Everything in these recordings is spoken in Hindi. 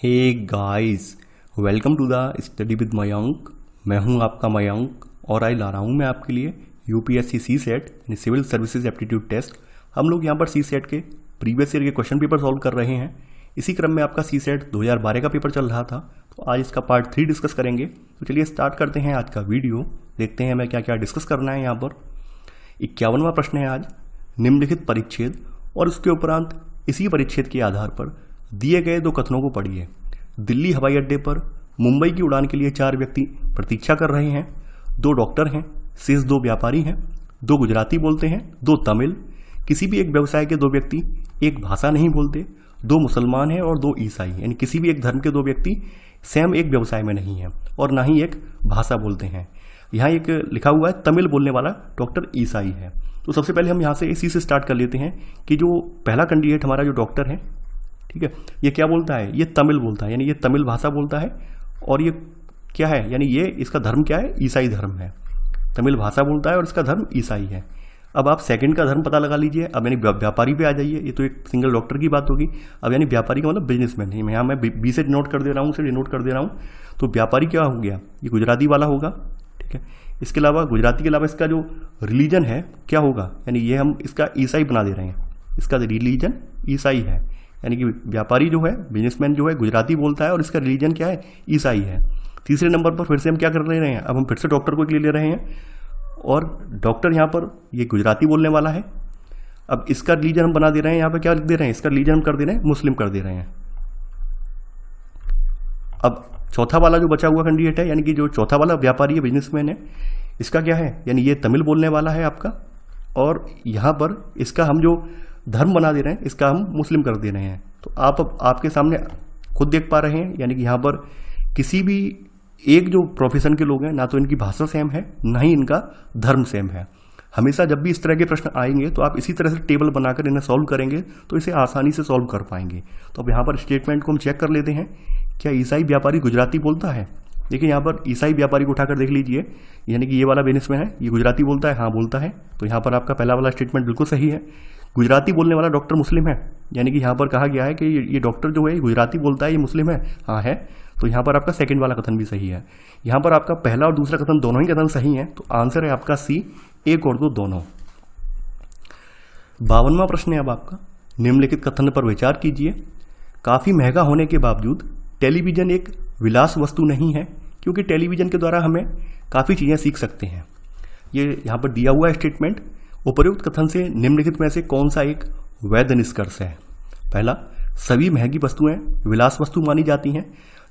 Hey guys, welcome to the study with Mayank. मैं हूं आपका मयंक और आज ला रहा हूं मैं आपके लिए यूपीएससी सी सेट यानी सिविल सर्विसेज एप्टीट्यूड टेस्ट। हम लोग यहां पर सी सेट के प्रीवियस ईयर के क्वेश्चन पेपर सॉल्व कर रहे हैं। इसी क्रम में आपका सी सेट 2012 का पेपर चल रहा था, तो आज इसका पार्ट 3 डिस्कस करेंगे। तो चलिए स्टार्ट करते हैं आज का वीडियो। देखते हैं हमें क्या क्या डिस्कस करना है। यहाँ पर 51वां प्रश्न है आज, निम्नलिखित परिच्छेद और उसके उपरांत इसी परिच्छेद के आधार पर दिए गए दो कथनों को पढ़िए। दिल्ली हवाई अड्डे पर मुंबई की उड़ान के लिए 4 व्यक्ति प्रतीक्षा कर रहे हैं। 2 डॉक्टर हैं, शेष 2 व्यापारी हैं, 2 गुजराती बोलते हैं, 2 तमिल। किसी भी एक व्यवसाय के 2 व्यक्ति एक भाषा नहीं बोलते। 2 मुसलमान हैं और 2 ईसाई, यानी किसी भी एक धर्म के 2 व्यक्ति सेम एक व्यवसाय में नहीं है और ना ही एक भाषा बोलते हैं। यहाँ एक लिखा हुआ है तमिल बोलने वाला डॉक्टर ईसाई है। तो सबसे पहले हम यहाँ से इसी से स्टार्ट कर लेते हैं कि जो पहला कैंडिडेट हमारा जो डॉक्टर है, ठीक है, ये क्या बोलता है? ये तमिल बोलता है, यानी ये तमिल भाषा बोलता है। और ये क्या है? यानी ये इसका धर्म क्या है? ईसाई धर्म है। तमिल भाषा बोलता है और इसका धर्म ईसाई है। अब आप सेकंड का धर्म पता लगा लीजिए। अब यानी व्यापारी पे आ जाइए। ये तो एक सिंगल डॉक्टर की बात होगी। अब यानी व्यापारी का मतलब बिजनेसमैन है। यहाँ मैं बी से नोट कर दे रहा हूँ, से नोट कर दे रहा हूँ। तो व्यापारी क्या हो गया? ये गुजराती वाला होगा, ठीक है। इसके अलावा गुजराती के अलावा इसका जो रिलीजन है क्या होगा? यानी ये हम इसका ईसाई बना दे रहे हैं। इसका रिलीजन ईसाई है, यानी कि व्यापारी जो है, बिजनेसमैन जो है, गुजराती बोलता है और इसका रिलीजन क्या है? ईसाई है। तीसरे नंबर पर फिर से हम क्या कर ले रहे हैं? अब हम फिर से डॉक्टर को ले रहे हैं और डॉक्टर यहाँ पर ये गुजराती बोलने वाला है। अब इसका रिलीजन हम बना दे रहे हैं, यहाँ पर क्या लिख दे रहे हैं? इसका रिलीजन हम कर दे रहे हैं मुस्लिम कर दे रहे हैं। अब चौथा वाला जो बचा हुआ कैंडिडेट है, यानी कि जो चौथा वाला व्यापारी है, बिजनेसमैन है, इसका क्या है? यानी ये तमिल बोलने वाला है आपका। और यहाँ पर इसका हम जो धर्म बना दे रहे हैं, इसका हम मुस्लिम कर दे रहे हैं। तो आप आपके सामने खुद देख पा रहे हैं, यानी कि यहाँ पर किसी भी एक जो प्रोफेशन के लोग हैं, ना तो इनकी भाषा सेम है, ना ही इनका धर्म सेम है। हमेशा जब भी इस तरह के प्रश्न आएंगे तो आप इसी तरह से टेबल बनाकर इन्हें सॉल्व करेंगे तो इसे आसानी से सॉल्व कर पाएंगे। तो अब यहाँ पर स्टेटमेंट को हम चेक कर लेते हैं। क्या ईसाई व्यापारी गुजराती बोलता है? देखिए यहाँ पर ईसाई व्यापारी को उठाकर देख लीजिए, यानी कि ये वाला बिजनेसमैन है, ये गुजराती बोलता है, हाँ बोलता है। तो यहाँ पर आपका पहला वाला स्टेटमेंट बिल्कुल सही है। गुजराती बोलने वाला डॉक्टर मुस्लिम है, यानी कि यहाँ पर कहा गया है कि ये डॉक्टर जो है गुजराती बोलता है, ये मुस्लिम है, हाँ है। तो यहाँ पर आपका सेकंड वाला कथन भी सही है। यहाँ पर आपका पहला और दूसरा कथन दोनों ही कथन सही है। तो आंसर है आपका सी, 1 और 2 दोनों। 52वां प्रश्न है अब आपका, निम्नलिखित कथन पर विचार कीजिए। काफ़ी महंगा होने के बावजूद टेलीविज़न एक विलास वस्तु नहीं है, क्योंकि टेलीविज़न के द्वारा हमें काफ़ी चीज़ें सीख सकते हैं। ये यहाँ पर दिया हुआ है स्टेटमेंट। उपयुक्त कथन से निम्नलिखित में से कौन सा एक वैध निष्कर्ष है? पहला, सभी महंगी वस्तुएं विलास वस्तु मानी जाती हैं।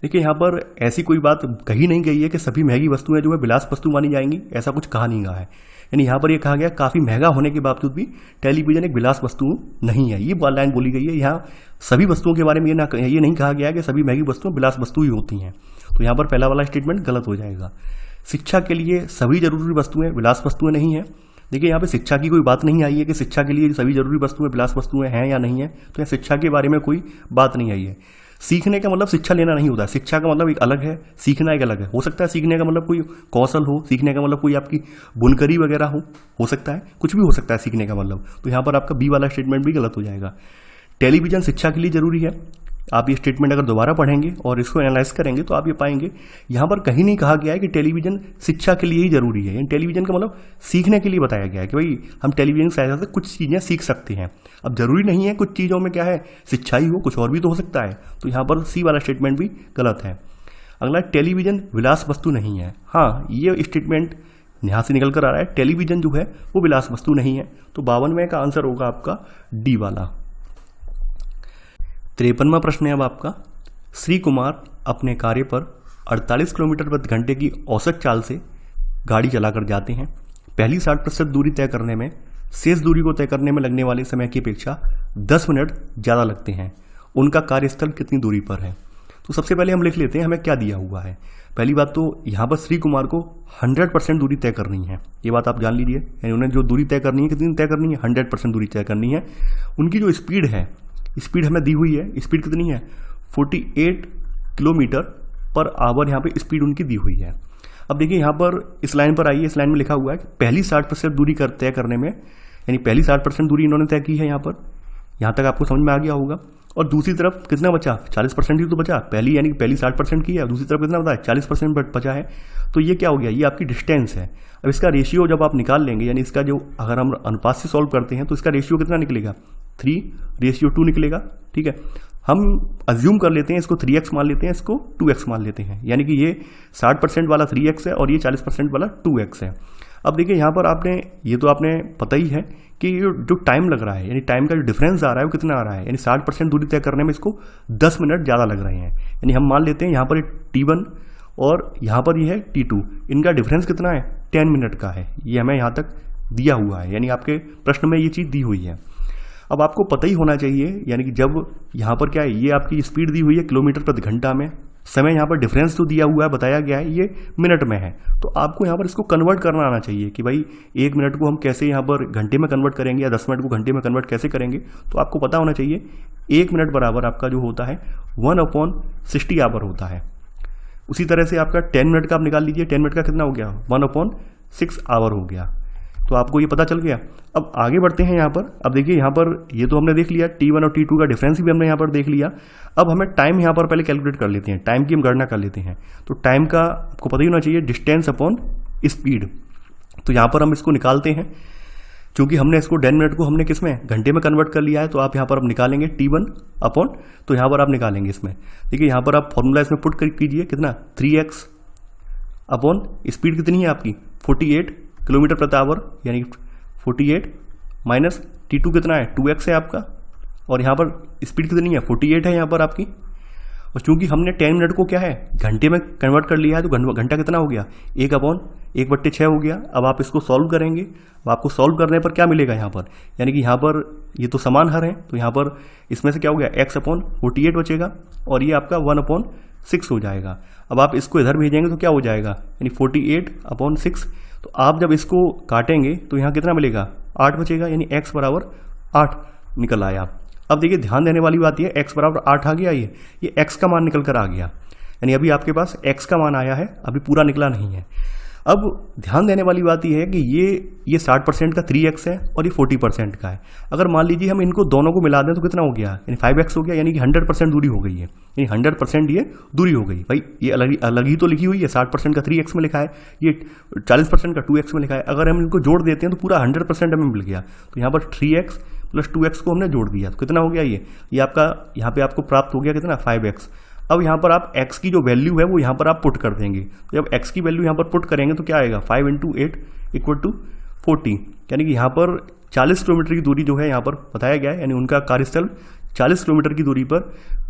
देखिए यहाँ पर ऐसी कोई बात कही नहीं गई है कि सभी महंगी वस्तुएं जो है विलास वस्तु मानी जाएंगी, ऐसा कुछ कहा नहीं गया है। यानी यहाँ पर ये कहा गया काफ़ी महंगा होने के बावजूद भी टेलीविज़न एक विलास वस्तु नहीं है, ये लाइन बोली गई है। यहाँ सभी वस्तुओं के बारे में ये नहीं कहा गया है कि सभी महंगी वस्तुएं विलास वस्तु ही होती हैं। तो यहाँ पर पहला वाला स्टेटमेंट गलत हो जाएगा। शिक्षा के लिए सभी जरूरी वस्तुएं विलास वस्तुएं नहीं है। देखिए यहाँ पे शिक्षा की कोई बात नहीं आई है कि शिक्षा के लिए सभी जरूरी वस्तुएं विलास वस्तुएं हैं या नहीं है। तो यहाँ शिक्षा के बारे में कोई बात नहीं आई है। सीखने का मतलब शिक्षा लेना नहीं होता है। शिक्षा का मतलब एक अलग है, सीखना एक अलग है। हो सकता है सीखने का मतलब कोई कौशल हो, सीखने का मतलब कोई आपकी बुनकरी वगैरह हो सकता है, कुछ भी हो सकता है सीखने का मतलब। तो यहाँ पर आपका बी वाला स्टेटमेंट भी गलत हो जाएगा। टेलीविज़न शिक्षा के लिए जरूरी है। आप ये स्टेटमेंट अगर दोबारा पढ़ेंगे और इसको एनालाइज करेंगे तो आप ये पाएंगे यहाँ पर कहीं नहीं कहा गया है कि टेलीविज़न शिक्षा के लिए ही जरूरी है। टेलीविज़न का मतलब सीखने के लिए बताया गया है कि भाई हम टेलीविज़न से ऐसा कुछ चीज़ें सीख सकते हैं। अब जरूरी नहीं है कुछ चीज़ों में क्या है शिक्षा ही हो, कुछ और भी तो हो सकता है। तो यहाँ पर सी वाला स्टेटमेंट भी गलत है। अगला, टेलीविज़न विलास वस्तु नहीं है। हाँ, ये स्टेटमेंट यहाँ से निकल कर आ रहा है, टेलीविज़न जो है वो विलास वस्तु नहीं है। तो 52वें का आंसर होगा आपका डी वाला। 53वां प्रश्न है अब आपका, श्री कुमार अपने कार्य पर 48 किलोमीटर प्रति घंटे की औसत चाल से गाड़ी चलाकर जाते हैं। पहली 60% दूरी तय करने में शेष दूरी को तय करने में लगने वाले समय की अपेक्षा 10 मिनट ज़्यादा लगते हैं। उनका कार्यस्थल कितनी दूरी पर है? तो सबसे पहले हम लिख लेते हैं हमें क्या दिया हुआ है। पहली बात तो यहाँ पर श्री कुमार को 100% दूरी तय करनी है, ये बात आप जान लीजिए। यानी उन्हें जो दूरी तय करनी है, कितनी तय करनी है? 100% दूरी तय करनी है। उनकी जो स्पीड है, स्पीड हमें दी हुई है, स्पीड कितनी है? 48 किलोमीटर पर आवर यहाँ पे स्पीड उनकी दी हुई है। अब देखिए यहाँ पर इस लाइन पर आइए, इस लाइन में लिखा हुआ है कि पहली 60% दूरी तय करने में, यानी पहली 60% दूरी इन्होंने तय की है। यहाँ तक आपको समझ में आ गया होगा। और दूसरी तरफ कितना बचा, 40% ही तो बचा, पहली यानी कि पहली 60% की है, दूसरी तरफ कितना बता है, 40% बचा है। तो ये क्या हो गया, ये आपकी डिस्टेंस है। अब इसका रेशियो जब आप निकाल लेंगे, यानी इसका जो अगर हम अनुपात से सॉल्व करते हैं तो इसका रेशियो कितना निकलेगा, 3:2 निकलेगा। ठीक है, हम अज्यूम कर लेते हैं इसको 3x मान लेते हैं, इसको 2x मान लेते हैं, यानी कि ये 60% वाला 3x है और ये 40% वाला 2x है। अब देखिए यहाँ पर आपने ये तो आपने पता ही है कि ये जो टाइम लग रहा है, यानी टाइम का जो डिफरेंस आ रहा है वो कितना आ रहा है, यानी 60% दूरी तय करने में इसको 10 मिनट ज़्यादा लग रहे हैं। यानी हम मान लेते हैं यहाँ पर T1 और यहाँ पर ये है T2, इनका डिफरेंस कितना है, 10 मिनट का है। ये हमें यहाँ तक दिया हुआ है, यानी आपके प्रश्न में ये चीज़ दी हुई है। अब आपको पता ही होना चाहिए, यानी कि जब यहाँ पर क्या है, ये आपकी स्पीड दी हुई है किलोमीटर प्रति घंटा में, समय यहाँ पर डिफरेंस तो दिया हुआ है, बताया गया है ये मिनट में है, तो आपको यहाँ पर इसको कन्वर्ट करना आना चाहिए कि भाई 1 मिनट को हम कैसे यहाँ पर घंटे में कन्वर्ट करेंगे या 10 मिनट को घंटे में कन्वर्ट कैसे करेंगे। तो आपको पता होना चाहिए 1 मिनट बराबर आपका जो होता है 1/60 आवर होता है। उसी तरह से आपका 10 मिनट का आप निकाल लीजिए, 10 मिनट का कितना हो गया, 1/6 आवर हो गया। तो आपको ये पता चल गया। अब आगे बढ़ते हैं यहाँ पर। अब देखिए यहाँ पर ये तो हमने देख लिया, T1 और T2 का डिफरेंस भी हमने यहाँ पर देख लिया। अब हमें टाइम यहाँ पर पहले कैलकुलेट कर लेते हैं, टाइम की हम गणना कर लेते हैं। तो टाइम का आपको पता ही होना चाहिए, डिस्टेंस अपॉन स्पीड। तो यहाँ पर हम इसको निकालते हैं, क्योंकि हमने इसको 10 मिनट को हमने किस में, घंटे में कन्वर्ट कर लिया है। तो आप यहाँ पर अब निकालेंगे T1 अपॉन, तो यहाँ पर आप निकालेंगे इसमें, देखिए यहाँ पर आप फॉर्मूला इसमें पुट कीजिए, कितना 3x अपॉन स्पीड कितनी है आपकी 48 किलोमीटर प्रति आवर, यानी 48 माइनस T2 कितना है 2x है आपका, और यहाँ पर स्पीड कितनी है 48 है यहाँ पर आपकी। और चूंकि हमने 10 मिनट को क्या है घंटे में कन्वर्ट कर लिया है, तो घंटा कितना हो गया 1/1/6 हो गया। अब आप इसको सॉल्व करेंगे, अब आपको सॉल्व करने पर क्या मिलेगा यहाँ पर, यानी कि यहाँ पर ये तो समान हर है, तो यहाँ पर इसमें से क्या हो गया x/48 बचेगा और ये आपका 1/6 हो जाएगा। अब आप इसको इधर भेजेंगे तो क्या हो जाएगा, यानी 48/6। तो आप जब इसको काटेंगे तो यहाँ कितना मिलेगा 8 बचेगा, यानी x बराबर 8 निकल आया। अब देखिए ध्यान देने वाली बात ये x बराबर 8 आ गया, ये x का मान निकल कर आ गया, यानी अभी आपके पास x का मान आया है, अभी पूरा निकला नहीं है। अब ध्यान देने वाली बात यह है कि ये 60% का 3x है और ये 40% का है। अगर मान लीजिए हम इनको दोनों को मिला दें तो कितना हो गया, यानी 5x हो गया, यानी कि 100% दूरी हो गई है, यानी 100% ये दूरी हो गई। भाई ये अलग ही तो लिखी हुई है, 60% का 3x में लिखा है, ये 40% का 2x में लिखा है। अगर हम इनको जोड़ देते हैं तो पूरा 100% हमें मिल गया। तो यहाँ पर 3x प्लस 2x को हमने जोड़ दिया, तो कितना हो गया, ये आपका यहाँ पे आपको प्राप्त हो गया कितना 5x। अब यहाँ पर आप x की जो वैल्यू है वो यहाँ पर आप पुट कर देंगे। तो जब x की वैल्यू यहाँ पर पुट करेंगे तो क्या आएगा 5 × 8 = 40, यानी कि यहाँ पर 40 किलोमीटर की दूरी जो है यहाँ पर बताया गया है, यानी उनका कार्यस्थल 40 किलोमीटर की दूरी पर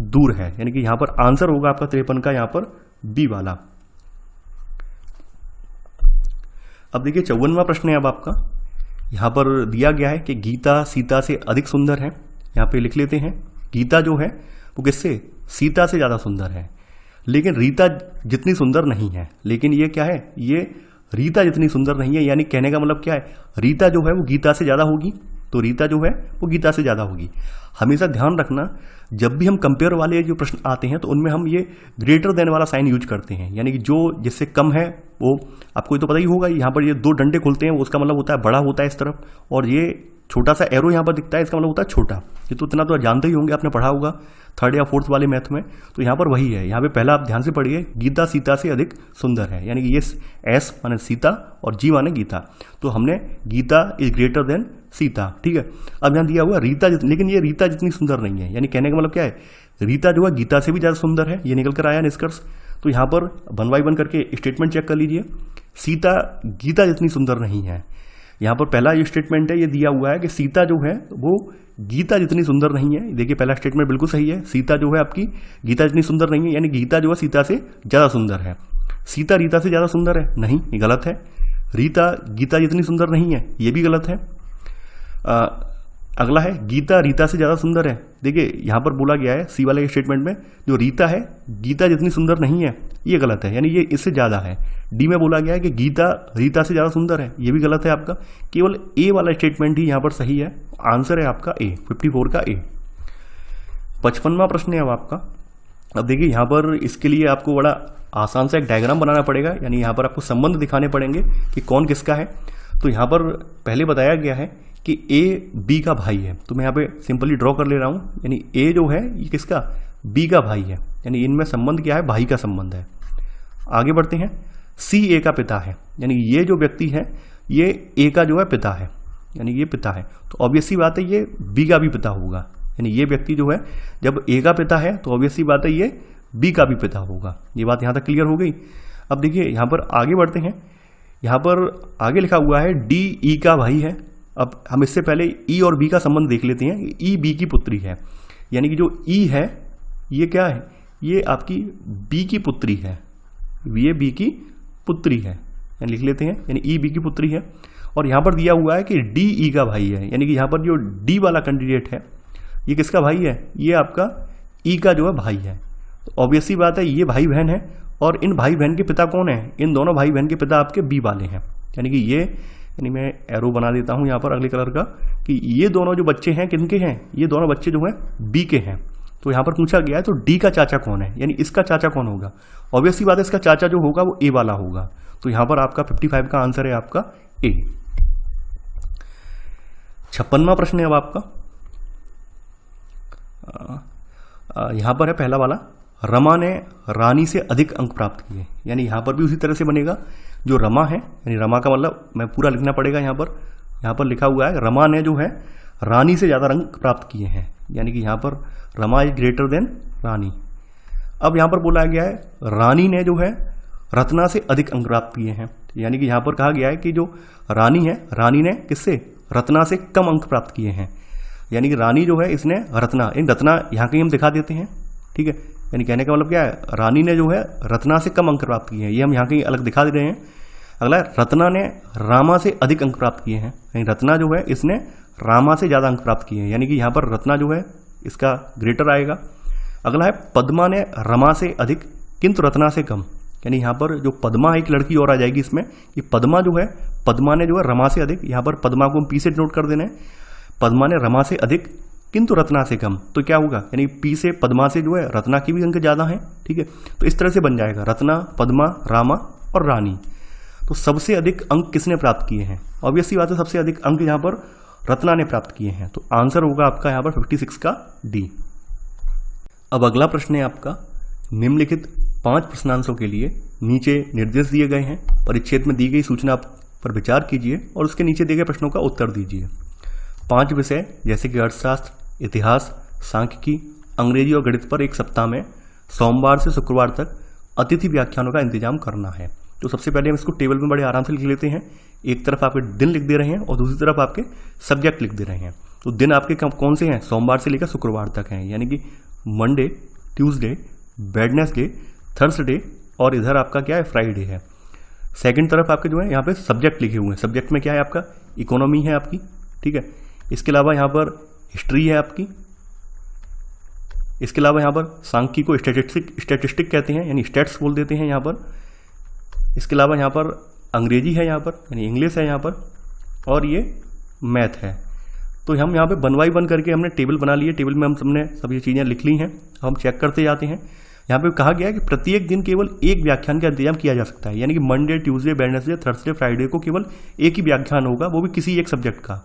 दूर है, यानी कि यहाँ पर आंसर होगा आपका 53 का यहाँ पर बी वाला। अब देखिए 54वां प्रश्न है अब आपका, यहाँ पर दिया गया है कि गीता सीता से अधिक सुंदर है। यहाँ पे लिख लेते हैं, गीता जो है वो किससे, सीता से ज़्यादा सुंदर है, लेकिन रीता जितनी सुंदर नहीं है। लेकिन ये क्या है, ये रीता जितनी सुंदर नहीं है, यानी कहने का मतलब क्या है, रीता जो है वो गीता से ज़्यादा होगी, तो रीता जो है वो गीता से ज़्यादा होगी। हमेशा ध्यान रखना, जब भी हम कंपेयर वाले जो प्रश्न आते हैं तो उनमें हम ये ग्रेटर देन वाला साइन यूज करते हैं, यानी कि जो जिससे कम है वो, आपको ये तो पता ही होगा, यहाँ पर ये 2 डंडे खुलते हैं, उसका मतलब होता है बड़ा होता है इस तरफ, और ये छोटा सा एरो यहाँ पर दिखता है, इसका मतलब होता है छोटा। ये तो इतना तो जानते ही होंगे, आपने पढ़ा होगा 3rd या 4th वाले मैथ में। तो यहाँ पर वही है, यहाँ पे पहला आप ध्यान से पढ़िए, गीता सीता से अधिक सुंदर है, यानी कि ये S माने सीता और G माने गीता। तो हमने Gita is greater than Sita, ठीक है। अब यहाँ दिया हुआ रीता, लेकिन ये रीता जितनी सुंदर नहीं है, यानी कहने का मतलब क्या है, रीता जो है गीता से भी ज़्यादा सुंदर है, ये निकल कर आया निष्कर्ष। तो यहाँ पर 1 by 1 करके स्टेटमेंट चेक कर लीजिए, सीता गीता जितनी सुंदर नहीं है। यहाँ पर पहला ये स्टेटमेंट है, ये दिया हुआ है कि सीता जो है वो गीता जितनी सुंदर नहीं है। देखिए पहला स्टेटमेंट बिल्कुल सही है, सीता जो है आपकी गीता जितनी सुंदर नहीं है, यानी गीता जो है सीता से ज़्यादा सुंदर है। सीता रीता से ज़्यादा सुंदर है, नहीं, ये गलत है। रीता गीता जितनी सुंदर नहीं है, ये भी गलत है। अगला है गीता रीता से ज़्यादा सुंदर है। देखिए यहाँ पर बोला गया है सी वाले स्टेटमेंट में, जो रीता है गीता जितनी सुंदर नहीं है, ये गलत है, यानी ये इससे ज़्यादा है। डी में बोला गया है कि गीता रीता से ज़्यादा सुंदर है, ये भी गलत है आपका। केवल ए वाला स्टेटमेंट ही यहाँ पर सही है, आंसर है आपका ए, 54 का ए। 55वां प्रश्न है अब आपका। अब देखिए यहाँ पर इसके लिए आपको बड़ा आसान सा एक डायग्राम बनाना पड़ेगा, यानी यहाँ पर आपको संबंध दिखाने पड़ेंगे कि कौन किसका है। तो यहाँ पर पहले बताया गया है कि ए बी का भाई है, तो मैं यहाँ पे सिंपली ड्रॉ कर ले रहा हूँ, यानी ए जो है ये किसका, बी का भाई है, यानी इनमें संबंध क्या है, भाई का संबंध है। आगे बढ़ते हैं, सी ए का पिता है, यानी ये जो व्यक्ति है ये ए का जो है पिता है, यानी ये पिता है, तो ऑब्वियस सी बात है ये बी का भी पिता होगा, यानी ये व्यक्ति जो है जब ए का पिता है तो ऑब्वियस सी बात है ये बी का भी पिता होगा। ये बात यहाँ तक क्लियर हो गई। अब देखिए यहाँ पर आगे बढ़ते हैं, यहाँ पर आगे लिखा हुआ है डी ई का भाई है। अब हम इससे पहले ई और बी का संबंध देख लेते हैं। ई बी की पुत्री है, यानी कि जो ई है ये क्या है, ये आपकी बी की पुत्री है, ये बी की पुत्री है, यानी लिख लेते हैं, यानी ई बी की पुत्री है। और यहाँ पर दिया हुआ है कि डी ई का भाई है, यानी कि यहाँ पर जो डी वाला कैंडिडेट है ये किसका भाई है, ये आपका ई का जो है भाई है। तो ऑब्वियस सी बात है ये भाई बहन है, और इन भाई बहन के पिता कौन है, इन दोनों भाई बहन के पिता आपके बी वाले हैं, यानी कि ये, यानी मैं एरो बना देता हूँ यहाँ पर अगले कलर का, कि ये दोनों जो बच्चे हैं किनके हैं, ये दोनों बच्चे जो हैं बी के हैं। तो यहाँ पर पूछा गया है तो डी का चाचा कौन है, यानी इसका चाचा कौन होगा, ऑब्वियस सी बात है इसका चाचा जो होगा वो ए वाला होगा। तो यहाँ पर आपका 55 का आंसर है आपका ए। 56वां प्रश्न है अब आपका, यहाँ पर है पहला वाला, रमा ने रानी से अधिक अंक प्राप्त किए, यानी यहाँ पर भी उसी तरह से बनेगा। जो रमा है, यानी रमा का मतलब मैं पूरा लिखना पड़ेगा, यहाँ पर लिखा हुआ है रमा ने जो है रानी से ज़्यादा अंक प्राप्त किए हैं, यानी कि यहाँ पर रमा इज ग्रेटर देन रानी। अब यहाँ पर बोला गया है रानी ने जो है रत्ना से अधिक अंक प्राप्त किए हैं, यानी कि यहाँ पर कहा गया है कि जो रानी है, रानी ने किससे, रत्ना से कम अंक प्राप्त किए हैं, यानी कि रानी जो है इसने रत्ना, इन रत्ना यहाँ कहीं हम दिखा देते हैं, ठीक है, यानी कहने का मतलब क्या है, रानी ने जो है रत्ना से कम अंक प्राप्त किए हैं, ये हम यहाँ कहीं अलग दिखा दे रहे हैं। अगला है रत्ना ने रामा से अधिक अंक प्राप्त किए हैं, यानी रत्ना जो है इसने रामा से ज़्यादा अंक प्राप्त किए हैं, यानी कि यहाँ पर रत्ना जो है इसका ग्रेटर आएगा। अगला है पद्मा ने रमा से अधिक किंतु रत्ना से कम, यानी यहाँ पर जो पद्मा एक लड़की और आ जाएगी इसमें, कि पद्मा जो है, पद्मा ने जो है रमा से अधिक, यहाँ पर पद्मा को हम पी से नोट कर देना है, पद्मा ने रमा से अधिक किंतु रत्ना से कम, तो क्या होगा, यानी पी से पद्मा से जो है रत्ना की भी अंक ज़्यादा है, ठीक है। तो इस तरह से बन जाएगा रत्ना, पद्मा, रामा और रानी। तो सबसे अधिक अंक किसने प्राप्त किए हैं, ऑब्वियस सी बात है सबसे अधिक अंक यहाँ पर रत्ना ने प्राप्त किए हैं, तो आंसर होगा आपका यहाँ पर 56 का डी। अब अगला प्रश्न है आपका, निम्नलिखित 5 प्रश्नांशों के लिए नीचे निर्देश दिए गए हैं, परिच्छेद में दी गई सूचना पर विचार कीजिए और उसके नीचे दिए गए प्रश्नों का उत्तर दीजिए। 5 विषय जैसे कि अर्थशास्त्र, इतिहास, सांख्यिकी, अंग्रेजी और गणित पर एक सप्ताह में सोमवार से शुक्रवार तक अतिथि व्याख्यानों का इंतजाम करना है। तो सबसे पहले हम इसको टेबल में बड़े आराम से लिख लेते हैं। एक तरफ आपके दिन लिख दे रहे हैं और दूसरी तरफ आपके सब्जेक्ट लिख दे रहे हैं। तो दिन आपके कौन से हैं, सोमवार से लेकर शुक्रवार तक हैं, यानी कि मंडे, ट्यूसडे, वेडनेसडे, थर्सडे और इधर आपका क्या है, फ्राइडे है। सेकंड तरफ आपके जो है यहाँ पे सब्जेक्ट लिखे हुए हैं। सब्जेक्ट में क्या है आपका, इकोनॉमी है आपकी, ठीक है। इसके अलावा यहाँ पर हिस्ट्री है आपकी। इसके अलावा यहाँ पर सांख्यिकी को स्टैटिस्टिक कहते हैं, यानी स्टैट्स बोल देते हैं यहाँ पर। इसके अलावा यहाँ पर अंग्रेजी है, यहाँ पर यानी इंग्लिश है यहाँ पर, और ये मैथ है। तो हम यहाँ पे वन बाई वन करके हमने टेबल बना लिए। टेबल में हम सबने सब ये चीज़ें लिख ली हैं, हम चेक करते जाते हैं। यहाँ पे कहा गया है कि प्रत्येक दिन केवल एक व्याख्यान का इंतजाम किया जा सकता है, यानी कि Monday, Tuesday, Wednesday, Thursday, Friday को केवल एक ही व्याख्यान होगा, वो भी किसी एक सब्जेक्ट का।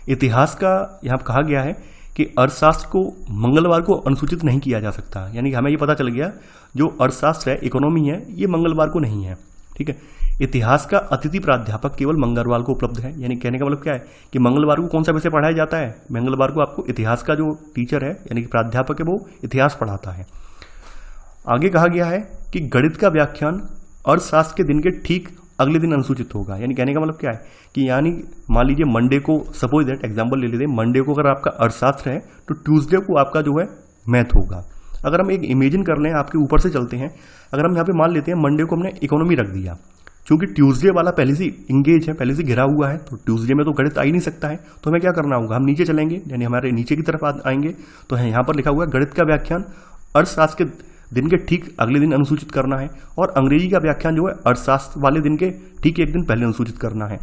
इतिहास का यहाँ कहा गया है कि अर्थशास्त्र को मंगलवार को अनुसूचित नहीं किया जा सकता, यानी कि हमें ये पता चल गया जो अर्थशास्त्र है, इकोनॉमी है, ये मंगलवार को नहीं है, ठीक है। इतिहास का अतिथि प्राध्यापक केवल मंगलवार को उपलब्ध है, यानी कहने का मतलब क्या है कि मंगलवार को कौन सा विषय पढ़ाया जाता है, मंगलवार को आपको इतिहास का जो टीचर है यानी कि प्राध्यापक है वो इतिहास पढ़ाता है। आगे कहा गया है कि गणित का व्याख्यान अर्थशास्त्र के दिन के ठीक अगले दिन अनुसूचित होगा, यानी कहने का मतलब क्या है कि यानी मान लीजिए मंडे को, सपोज दैट एग्जांपल ले लेते हैं, मंडे को अगर आपका अर्थशास्त्र है तो ट्यूसडे को आपका जो है मैथ होगा। अगर हम एक इमेजिन कर लें, आपके ऊपर से चलते हैं, अगर हम यहाँ पे मान लेते हैं मंडे को हमने इकोनॉमी रख दिया, क्योंकि ट्यूसडे वाला पहले से इंगेज है, पहले से घिरा हुआ है, तो ट्यूसडे में तो गणित आ ही नहीं सकता है, तो हमें क्या करना होगा, हम नीचे चलेंगे, यानी हमारे नीचे की तरफ आएंगे, तो यहाँ पर लिखा हुआ है गणित का व्याख्यान अर्थशास्त्र के दिन के ठीक अगले दिन अनुसूचित करना है, और अंग्रेजी का व्याख्यान जो है अर्थशास्त्र वाले दिन के ठीक एक दिन पहले अनुसूचित करना है।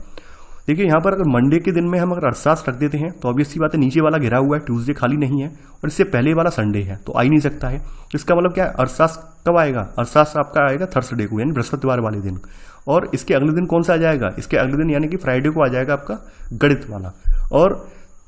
देखिए यहाँ पर अगर मंडे के दिन में हम अगर अर्थशास्त्र रख देते हैं तो ऑब्वियस सी बात है नीचे वाला घिरा हुआ है, ट्यूसडे खाली नहीं है, और इससे पहले वाला संडे है तो आ ही नहीं सकता है। इसका मतलब क्या है, अर्थशास्त्र कब आएगा, अर्थशास्त्र आपका आएगा थर्सडे को, यानी बृहस्पतिवार वाले दिन, और इसके अगले दिन कौन सा आ जाएगा, इसके अगले दिन यानी कि फ्राइडे को आ जाएगा आपका गणित वाला, और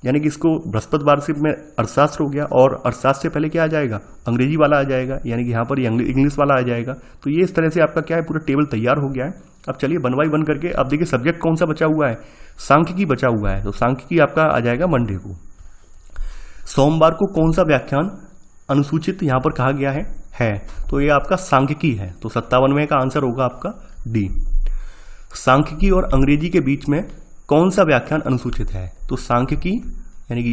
यानी कि इसको बृहस्पतिवार से में अर्थशास्त्र हो गया, और अर्थशास्त्र से पहले क्या आ जाएगा, अंग्रेजी वाला आ जाएगा, यानी कि यहाँ पर ये इंग्लिश वाला आ जाएगा। तो ये इस तरह से आपका क्या है, पूरा टेबल तैयार हो गया है। अब चलिए वन बाई वन करके, अब देखिए सब्जेक्ट कौन सा बचा हुआ है, सांख्यिकी बचा हुआ है। तो सांख्यिकी आपका आ जाएगा मंडे को। सोमवार को कौन सा व्याख्यान अनुसूचित यहाँ पर कहा गया है, तो ये आपका सांख्यिकी है। तो 57वें का आंसर होगा आपका डी। सांख्यिकी और अंग्रेजी के बीच में कौन सा व्याख्यान अनुसूचित है, तो सांख्यिकी यानी कि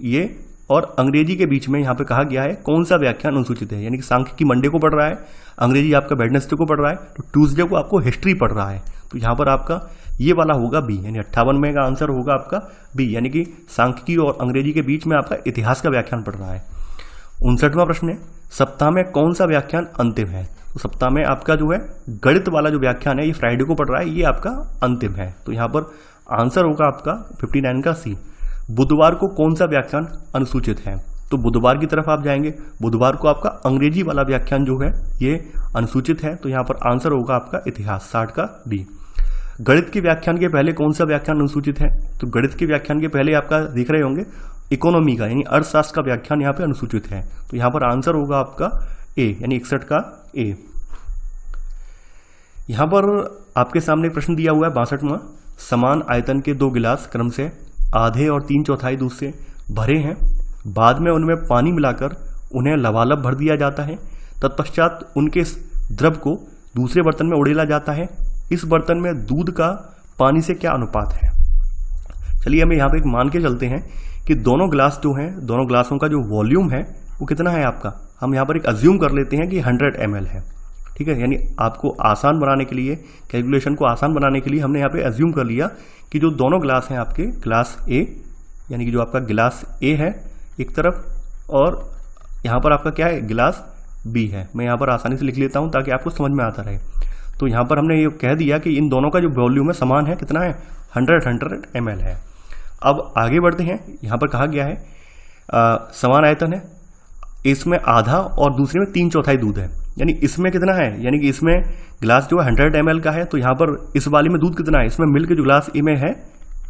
ये और अंग्रेजी के बीच में यहाँ पे कहा गया है कौन सा व्याख्यान अनुसूचित है, यानी कि सांख्यिकी मंडे को पढ़ रहा है, अंग्रेजी आपका वेडनेसडे को पढ़ रहा है, तो ट्यूसडे को आपको हिस्ट्री पढ़ रहा है। तो यहाँ पर आपका ये वाला होगा बी, यानी 58वें का आंसर होगा आपका बी, यानी कि सांख्यिकी और अंग्रेजी के बीच में आपका इतिहास का व्याख्यान पढ़ रहा है। 59वां प्रश्न है, सप्ताह में कौन सा व्याख्यान अंतिम है, तो सप्ताह में आपका जो है गणित वाला जो व्याख्यान है ये फ्राइडे को पढ़ रहा है, ये आपका अंतिम है। तो यहाँ पर आंसर होगा आपका 59 का सी। बुधवार को कौन सा व्याख्यान अनुसूचित है, तो बुधवार की तरफ आप जाएंगे, बुधवार को आपका अंग्रेजी वाला व्याख्यान जो है ये अनुसूचित है। तो यहाँ पर आंसर होगा आपका इतिहास 60 का डी। गणित के व्याख्यान के पहले कौन सा व्याख्यान अनुसूचित है, तो गणित के व्याख्यान के पहले आपका देख रहे होंगे इकोनॉमी का यानी अर्थशास्त्र का व्याख्यान यहाँ पे अनुसूचित है। तो यहाँ पर आंसर होगा आपका ए, यानी 61 का ए। यहाँ पर आपके सामने प्रश्न दिया हुआ है 62वां, समान आयतन के 2 गिलास क्रम से आधे और 3/4 दूध से भरे हैं, बाद में उनमें पानी मिलाकर उन्हें लबालब भर दिया जाता है, तत्पश्चात उनके द्रव को दूसरे बर्तन में उड़ेला जाता है। इस बर्तन में दूध का पानी से क्या अनुपात है। चलिए हमें यहाँ पे एक मान के चलते हैं कि दोनों ग्लास जो हैं, दोनों ग्लासों का जो वॉल्यूम है वो कितना है आपका, हम यहाँ पर एक अज्यूम कर लेते हैं कि 100 ml है, ठीक है। यानी आपको आसान बनाने के लिए, कैलकुलेशन को आसान बनाने के लिए हमने यहाँ पे अज्यूम कर लिया कि जो दोनों ग्लास हैं आपके, ग्लास ए यानी कि जो आपका गिलास ए है एक तरफ, और यहाँ पर आपका क्या है गिलास बी है। मैं यहाँ पर आसानी से लिख लेता हूँ ताकि आपको समझ में आता रहे। तो यहाँ पर हमने ये कह दिया कि इन दोनों का जो वॉल्यूम है समान है, कितना है 100 ml है। अब आगे बढ़ते हैं, यहाँ पर कहा गया है समान आयतन है, इसमें आधा और दूसरे में 3/4 दूध है, यानी इसमें कितना है, यानी कि इसमें ग्लास जो है 100 ml का है, तो यहाँ पर इस वाले में दूध कितना है, इसमें मिल्क जो ग्लास ए में है,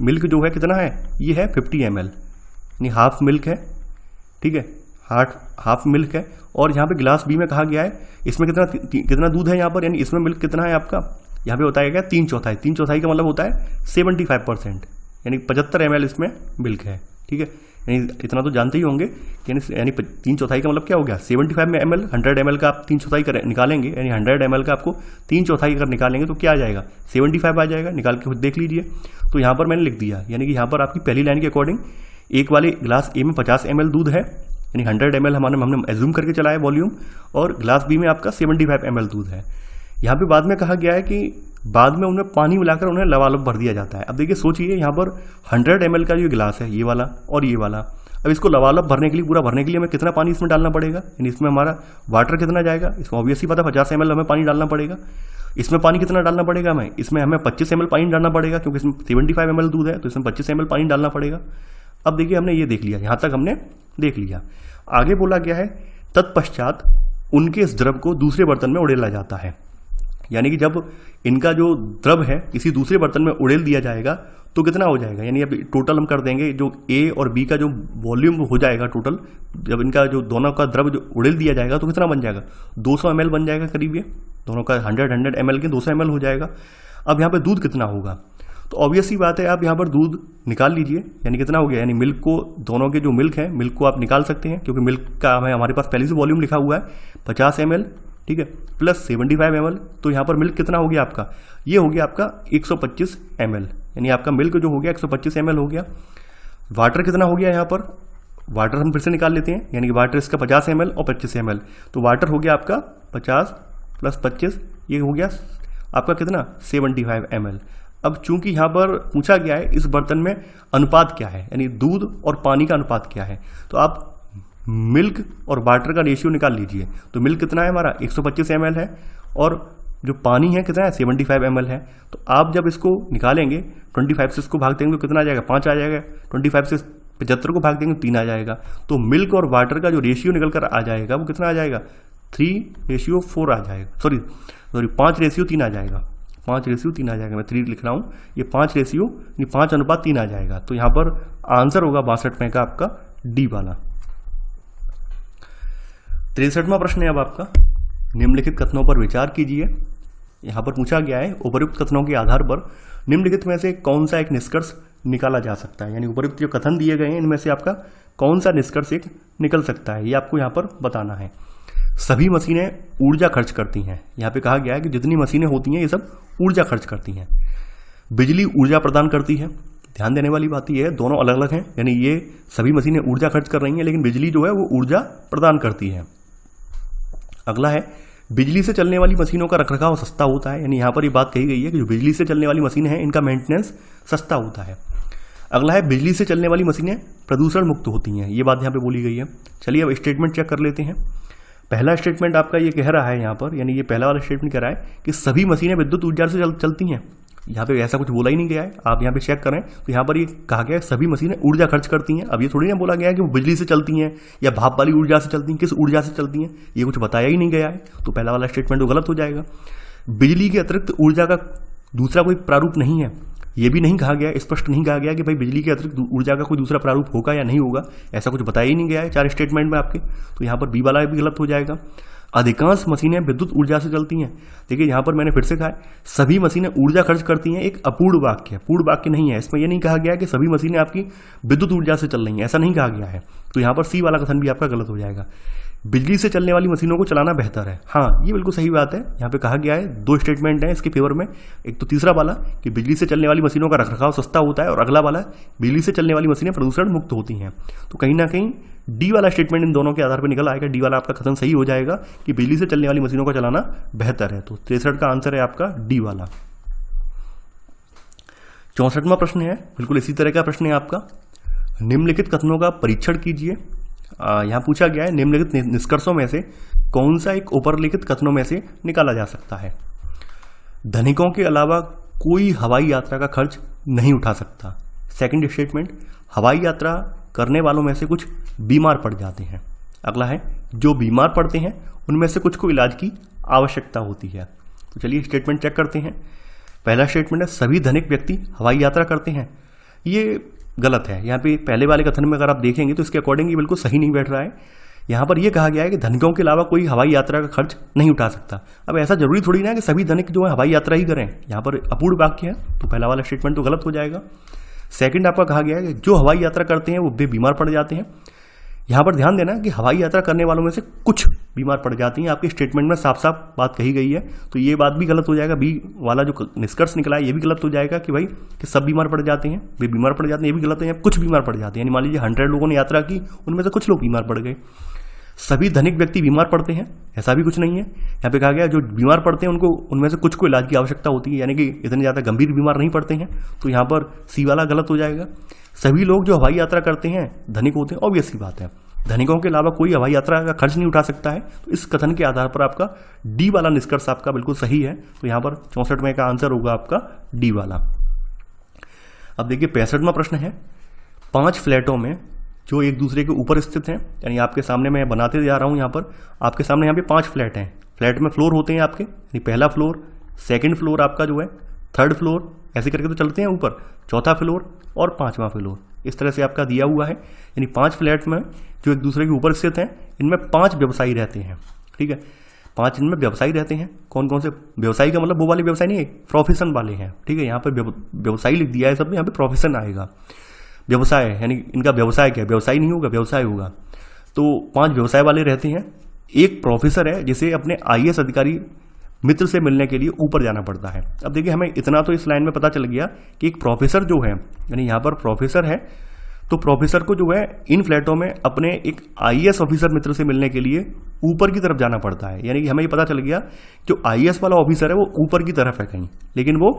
मिल्क जो है कितना है, ये है 50 ml, यानी हाफ मिल्क है, ठीक है, हाफ मिल्क है। और यहाँ पे ग्लास बी में कहा गया है इसमें कितना दूध है यहाँ पर, यानी इसमें मिल्क कितना है आपका, यहाँ पे बताया गया 3/4, 3/4 का मतलब होता है 75%, यानी 75 ml इसमें मिल्क है, ठीक है। यानी इतना तो जानते ही होंगे, यानी 3/4 का मतलब क्या हो गया 75 ml, 100 ml का आप 3/4 निकालेंगे, यानी 100 ml का आपको 3/4 अगर निकालेंगे तो क्या आ जाएगा 75 आ जाएगा, निकाल के खुद देख लीजिए। तो यहाँ पर मैंने लिख दिया, यानी कि यहाँ पर आपकी पहली लाइन के अकॉर्डिंग एक वाले ग्लास ए में 50 ml दूध है, यानी 100 ml हमने एज्यूम करके चला है वॉल्यूम, और ग्लास बी में आपका 75 ml दूध है। यहाँ पे बाद में कहा गया है कि बाद में उन्हें पानी मिलाकर उन्हें लबालब भर दिया जाता है। अब देखिए सोचिए यहाँ पर 100 ml का जो गिलास है ये वाला और ये वाला, अब इसको लबालब भरने के लिए, पूरा भरने के लिए हमें कितना पानी इसमें डालना पड़ेगा, यानी इसमें हमारा वाटर कितना जाएगा, इसमें ऑब्वियसली पता 50 ml हमें पानी डालना पड़ेगा। इसमें पानी कितना डालना पड़ेगा हमें, इसमें हमें 25 ml पानी डालना पड़ेगा, क्योंकि इसमें 75 ml दूध है तो इसमें 25 ml पानी डालना पड़ेगा। अब देखिए हमने ये देख लिया, यहाँ तक हमने देख लिया। आगे बोला गया है तत्पश्चात उनके इस द्रव को दूसरे बर्तन में उड़ेला जाता है, यानी कि जब इनका जो द्रव है किसी दूसरे बर्तन में उड़ेल दिया जाएगा तो कितना हो जाएगा, यानी अब टोटल हम कर देंगे जो ए और बी का जो वॉल्यूम हो जाएगा टोटल, जब इनका जो दोनों का द्रव जो उड़ेल दिया जाएगा तो कितना बन जाएगा 200 ml बन जाएगा करीब, ये दोनों का 100 ml के 200 ml हो जाएगा। अब यहाँ पे दूध कितना होगा, तो ऑब्वियस सी बात है आप यहाँ पर दूध निकाल लीजिए, यानी कितना हो गया, यानी मिल्क को, दोनों के जो मिल्क है मिल्क को आप निकाल सकते हैं, क्योंकि मिल्क का हमारे पास पहले से वॉल्यूम लिखा हुआ है 50 ml, ठीक है, प्लस 75 ml, तो यहाँ पर मिल्क कितना हो गया आपका, ये हो गया आपका 125 ml, यानी आपका मिल्क जो हो गया 125 ml हो गया। वाटर कितना हो गया यहाँ पर, वाटर हम फिर से निकाल लेते हैं, यानी कि वाटर इसका 50 ml और 25 ml, तो वाटर हो गया आपका 50 + 25, ये हो गया आपका कितना 75 ml। अब चूंकि यहाँ पर पूछा गया है इस बर्तन में अनुपात क्या है, यानी दूध और पानी का अनुपात क्या है, तो आप मिल्क और वाटर का रेशियो निकाल लीजिए। तो मिल्क कितना है हमारा 125 ml है, और जो पानी है कितना है 75 ml है। तो आप जब इसको निकालेंगे 25 से इसको भाग देंगे तो कितना आ जाएगा 5 आ जाएगा, 25 से 75 को भाग देंगे 3 आ जाएगा। तो मिल्क और वाटर का जो रेशियो निकल कर आ जाएगा वो कितना आ जाएगा 3:4 आ जाएगा, सॉरी 5:3 आ जाएगा, 5:3 आ जाएगा, मैं 3 लिख रहा हूँ, ये 5:5:3 आ जाएगा। तो यहाँ पर आंसर होगा 62 का आपका डी वाला। 63वां प्रश्न है अब आपका, निम्नलिखित कथनों पर विचार कीजिए। यहाँ पर पूछा गया है उपयुक्त कथनों के आधार पर निम्नलिखित में से कौन सा एक निष्कर्ष निकाला जा सकता है, यानी उपयुक्त जो कथन दिए गए हैं इनमें से आपका कौन सा निष्कर्ष एक निकल सकता है, ये आपको यहाँ पर बताना है। सभी मशीनें ऊर्जा खर्च करती हैं, यहाँ पे कहा गया है कि जितनी मशीनें होती हैं ये सब ऊर्जा खर्च करती हैं। बिजली ऊर्जा प्रदान करती है, ध्यान देने वाली बात यह है दोनों अलग अलग हैं, यानी ये सभी मशीनें ऊर्जा खर्च कर रही हैं लेकिन बिजली जो है वो ऊर्जा प्रदान करती है। अगला है बिजली से चलने वाली मशीनों का रखरखाव सस्ता होता है, यानी यहाँ पर ये बात कही गई है कि जो बिजली से चलने वाली मशीनें हैं इनका मेंटेनेंस सस्ता होता है। अगला है बिजली से चलने वाली मशीनें प्रदूषण मुक्त होती हैं, ये बात यहाँ पे बोली गई है। चलिए अब स्टेटमेंट चेक कर लेते हैं। पहला स्टेटमेंट आपका ये कह रहा है यहाँ पर, यानी ये पहला वाला स्टेटमेंट कह रहा है कि सभी मशीनें विद्युत ऊर्जा से चलती हैं। यहाँ पे ऐसा कुछ बोला ही नहीं गया है, आप यहाँ पे चेक करें तो यहाँ पर ये कहा गया है सभी मशीनें ऊर्जा खर्च करती हैं। अब ये थोड़ी ना बोला गया है कि वो बिजली से चलती हैं या भाप वाली ऊर्जा से चलती हैं, किस ऊर्जा से चलती हैं ये कुछ बताया ही नहीं गया है, तो पहला वाला स्टेटमेंट तो गलत हो जाएगा। बिजली के अतिरिक्त ऊर्जा का दूसरा कोई प्रारूप नहीं है, ये भी नहीं कहा गया, स्पष्ट नहीं कहा गया कि भाई बिजली के अतिरिक्त ऊर्जा का कोई दूसरा प्रारूप होगा या नहीं होगा, ऐसा कुछ बताया ही नहीं गया है चार स्टेटमेंट में आपके, तो यहाँ पर बी वाला भी गलत हो जाएगा। अधिकांश मशीनें विद्युत ऊर्जा से चलती हैं, देखिए यहाँ पर मैंने फिर से कहा है सभी मशीनें ऊर्जा खर्च करती हैं, एक अपूर्ण वाक्य है, पूर्ण वाक्य नहीं है, इसमें यह नहीं कहा गया कि सभी मशीनें आपकी विद्युत ऊर्जा से चल रही हैं, ऐसा नहीं कहा गया है, तो यहाँ पर सी वाला कथन भी आपका गलत हो जाएगा। बिजली से चलने वाली मशीनों को चलाना बेहतर है, हाँ ये बिल्कुल सही बात है, यहाँ पे कहा गया है दो स्टेटमेंट हैं इसके फेवर में, एक तो तीसरा वाला कि बिजली से चलने वाली मशीनों का रखरखाव सस्ता होता है और अगला वाला बिजली से चलने वाली मशीनें प्रदूषण मुक्त होती हैं, तो कहीं ना कहीं डी वाला स्टेटमेंट इन दोनों के आधार पर निकल आएगा, डी वाला आपका कथन सही हो जाएगा कि बिजली से चलने वाली मशीनों का चलाना बेहतर है, तो 63 का आंसर है आपका डी वाला। 64वां प्रश्न है बिल्कुल इसी तरह का प्रश्न है आपका, निम्नलिखित कथनों का परीक्षण कीजिए। यहाँ पूछा गया है निम्नलिखित निष्कर्षों में से कौन सा एक ऊपरलिखित कथनों में से निकाला जा सकता है। धनिकों के अलावा कोई हवाई यात्रा का खर्च नहीं उठा सकता। सेकंड स्टेटमेंट, हवाई यात्रा करने वालों में से कुछ बीमार पड़ जाते हैं। अगला है जो बीमार पड़ते हैं उनमें से कुछ को इलाज की आवश्यकता होती है। तो चलिए स्टेटमेंट चेक करते हैं। पहला स्टेटमेंट है सभी धनिक व्यक्ति हवाई यात्रा करते हैं, ये गलत है। यहाँ पे पहले वाले कथन में अगर आप देखेंगे तो इसके अकॉर्डिंग ये बिल्कुल सही नहीं बैठ रहा है। यहाँ पर यह कहा गया है कि धनिकों के अलावा कोई हवाई यात्रा का खर्च नहीं उठा सकता। अब ऐसा जरूरी थोड़ी ना है कि सभी धनिक जो है हवाई यात्रा ही करें, यहाँ पर अपूर्ण वाक्य है, तो पहला वाला स्टेटमेंट तो गलत हो जाएगा। सेकंड आपका कहा गया है कि जो हवाई यात्रा करते हैं वो बीमार पड़ जाते हैं। यहाँ पर ध्यान देना कि हवाई यात्रा करने वालों में से कुछ बीमार पड़ जाती हैं, आपके स्टेटमेंट में साफ साफ बात कही गई है, तो ये बात भी गलत हो जाएगा। बी वाला जो निष्कर्ष निकला है ये भी गलत हो जाएगा कि भाई कि सब बीमार पड़ जाते हैं, वे बीमार पड़ जाते हैं, ये भी गलत है। कुछ बीमार पड़ जाते हैं, यानी मान लीजिए 100 लोगों ने यात्रा की, उनमें से कुछ लोग बीमार पड़ गए। सभी धनिक व्यक्ति बीमार पड़ते हैं, ऐसा भी कुछ नहीं है। यहाँ पे कहा गया जो बीमार पड़ते हैं उनको उनमें से कुछ को इलाज की आवश्यकता होती है, यानी कि इतने ज़्यादा गंभीर बीमार नहीं पड़ते हैं, तो यहाँ पर सी वाला गलत हो जाएगा। सभी लोग जो हवाई यात्रा करते हैं धनिक होते हैं, ऑब्वियस सी बात है, धनिकों के अलावा कोई हवाई यात्रा का खर्च नहीं उठा सकता है, तो इस कथन के आधार पर आपका डी वाला निष्कर्ष आपका बिल्कुल सही है, तो यहाँ पर 64वें का आंसर होगा आपका डी वाला। अब देखिए 65वां प्रश्न है, 5 फ्लैटों में जो एक दूसरे के ऊपर स्थित हैं, यानी आपके सामने मैं बनाते जा रहा हूँ, यहाँ पर आपके सामने यहाँ पे 5 फ्लैट हैं। फ्लैट में फ्लोर होते हैं आपके, यानी पहला फ्लोर, सेकंड फ्लोर आपका जो है, थर्ड फ्लोर, ऐसे करके तो चलते हैं ऊपर, चौथा फ्लोर और 5वां फ्लोर, इस तरह से आपका दिया हुआ है। यानी 5 फ्लैट में जो एक दूसरे के ऊपर स्थित हैं, इनमें 5 व्यवसायी रहते हैं, ठीक है, 5 इनमें व्यवसायी रहते हैं। कौन कौन से व्यवसायी का मतलब वो वाले व्यवसाय नहीं है, प्रोफेशन वाले हैं, ठीक है, यहाँ पर व्यवसायी लिख दिया है सब में, यहाँ पे प्रोफेशन आएगा। व्यवसाय यानी इनका व्यवसाय क्या है, व्यवसाय नहीं होगा, व्यवसाय होगा। तो 5 व्यवसाय वाले रहते हैं। एक प्रोफेसर है जिसे अपने IAS अधिकारी मित्र से मिलने के लिए ऊपर जाना पड़ता है। अब देखिए हमें इतना तो इस लाइन में पता चल गया कि एक प्रोफेसर जो है, यानी यहाँ पर प्रोफेसर है, तो प्रोफेसर को जो है इन फ्लैटों में अपने एक IAS ऑफिसर मित्र से मिलने के लिए ऊपर की तरफ जाना पड़ता है। यानी कि हमें ये पता चल गया जो IAS वाला ऑफिसर है वो ऊपर की तरफ है कहीं, लेकिन वो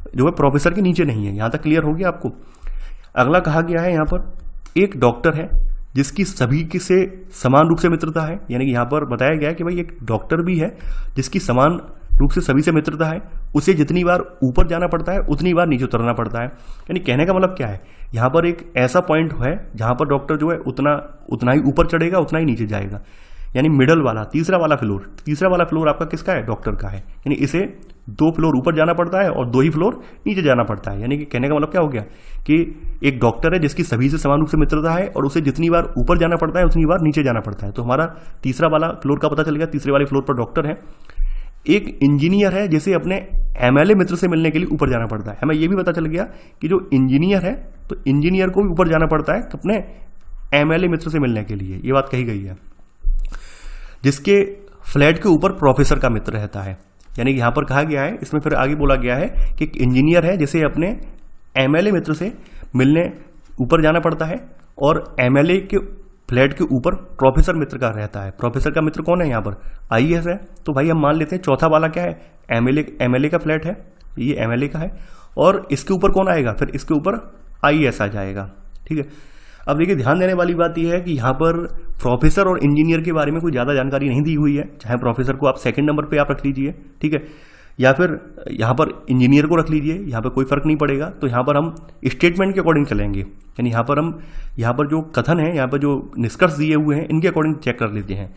जो है प्रोफेसर के नीचे नहीं है। यहाँ तक क्लियर हो गया आपको। अगला कहा गया है यहाँ पर एक डॉक्टर है जिसकी सभी से समान रूप से मित्रता है, यानी कि यहाँ पर बताया गया है कि भाई एक डॉक्टर भी है जिसकी समान रूप से सभी से मित्रता है, उसे जितनी बार ऊपर जाना पड़ता है उतनी बार नीचे उतरना पड़ता है। यानी कहने का मतलब क्या है, यहाँ पर एक ऐसा पॉइंट है जहाँ पर डॉक्टर जो है उतना ही ऊपर चढ़ेगा उतना ही नीचे जाएगा। यानी मिडल वाला तीसरा वाला फ्लोर आपका किसका है? डॉक्टर का है। यानी इसे 2 फ्लोर ऊपर जाना पड़ता है और 2 ही फ्लोर नीचे जाना पड़ता है। यानी कि कहने का मतलब क्या हो गया कि एक डॉक्टर है जिसकी सभी से समान रूप से मित्रता है और उसे जितनी बार ऊपर जाना पड़ता है उतनी बार नीचे जाना पड़ता है। तो हमारा तीसरा वाला फ्लोर का पता चल गया, तीसरे वाले फ्लोर पर डॉक्टर है। एक इंजीनियर है जिसे अपने एमएलए मित्र से मिलने के लिए ऊपर जाना पड़ता है। हमें यह भी पता चल गया कि जो इंजीनियर है तो इंजीनियर को भी ऊपर जाना पड़ता है अपने एमएलए मित्र से मिलने के लिए, ये बात कही गई है। जिसके फ्लैट के ऊपर प्रोफेसर का मित्र रहता है। यानी कि यहां पर कहा गया है, इसमें फिर आगे बोला गया है कि एक इंजीनियर है जिसे अपने एमएलए मित्र से मिलने ऊपर जाना पड़ता है और एमएलए के फ्लैट के ऊपर प्रोफेसर मित्र का रहता है। प्रोफेसर का मित्र कौन है? यहाँ पर आईएएस है। तो भाई हम मान लेते हैं चौथा वाला क्या है? एमएलए का फ्लैट है, ये एमएलए का है और इसके ऊपर कौन आएगा? फिर इसके ऊपर आईएएस आ जाएगा। ठीक है, अब देखिए ध्यान देने वाली बात यह है कि यहाँ पर प्रोफेसर और इंजीनियर के बारे में कोई ज़्यादा जानकारी नहीं दी हुई है। चाहे प्रोफेसर को आप सेकंड नंबर पे आप रख लीजिए, ठीक है, या फिर यहाँ पर इंजीनियर को रख लीजिए, यहाँ पर कोई फर्क नहीं पड़ेगा। तो यहाँ पर हम स्टेटमेंट के अकॉर्डिंग चलेंगे। यानी यहाँ पर जो कथन है, यहाँ पर जो निष्कर्ष दिए हुए हैं इनके अकॉर्डिंग चेक कर लेते हैं।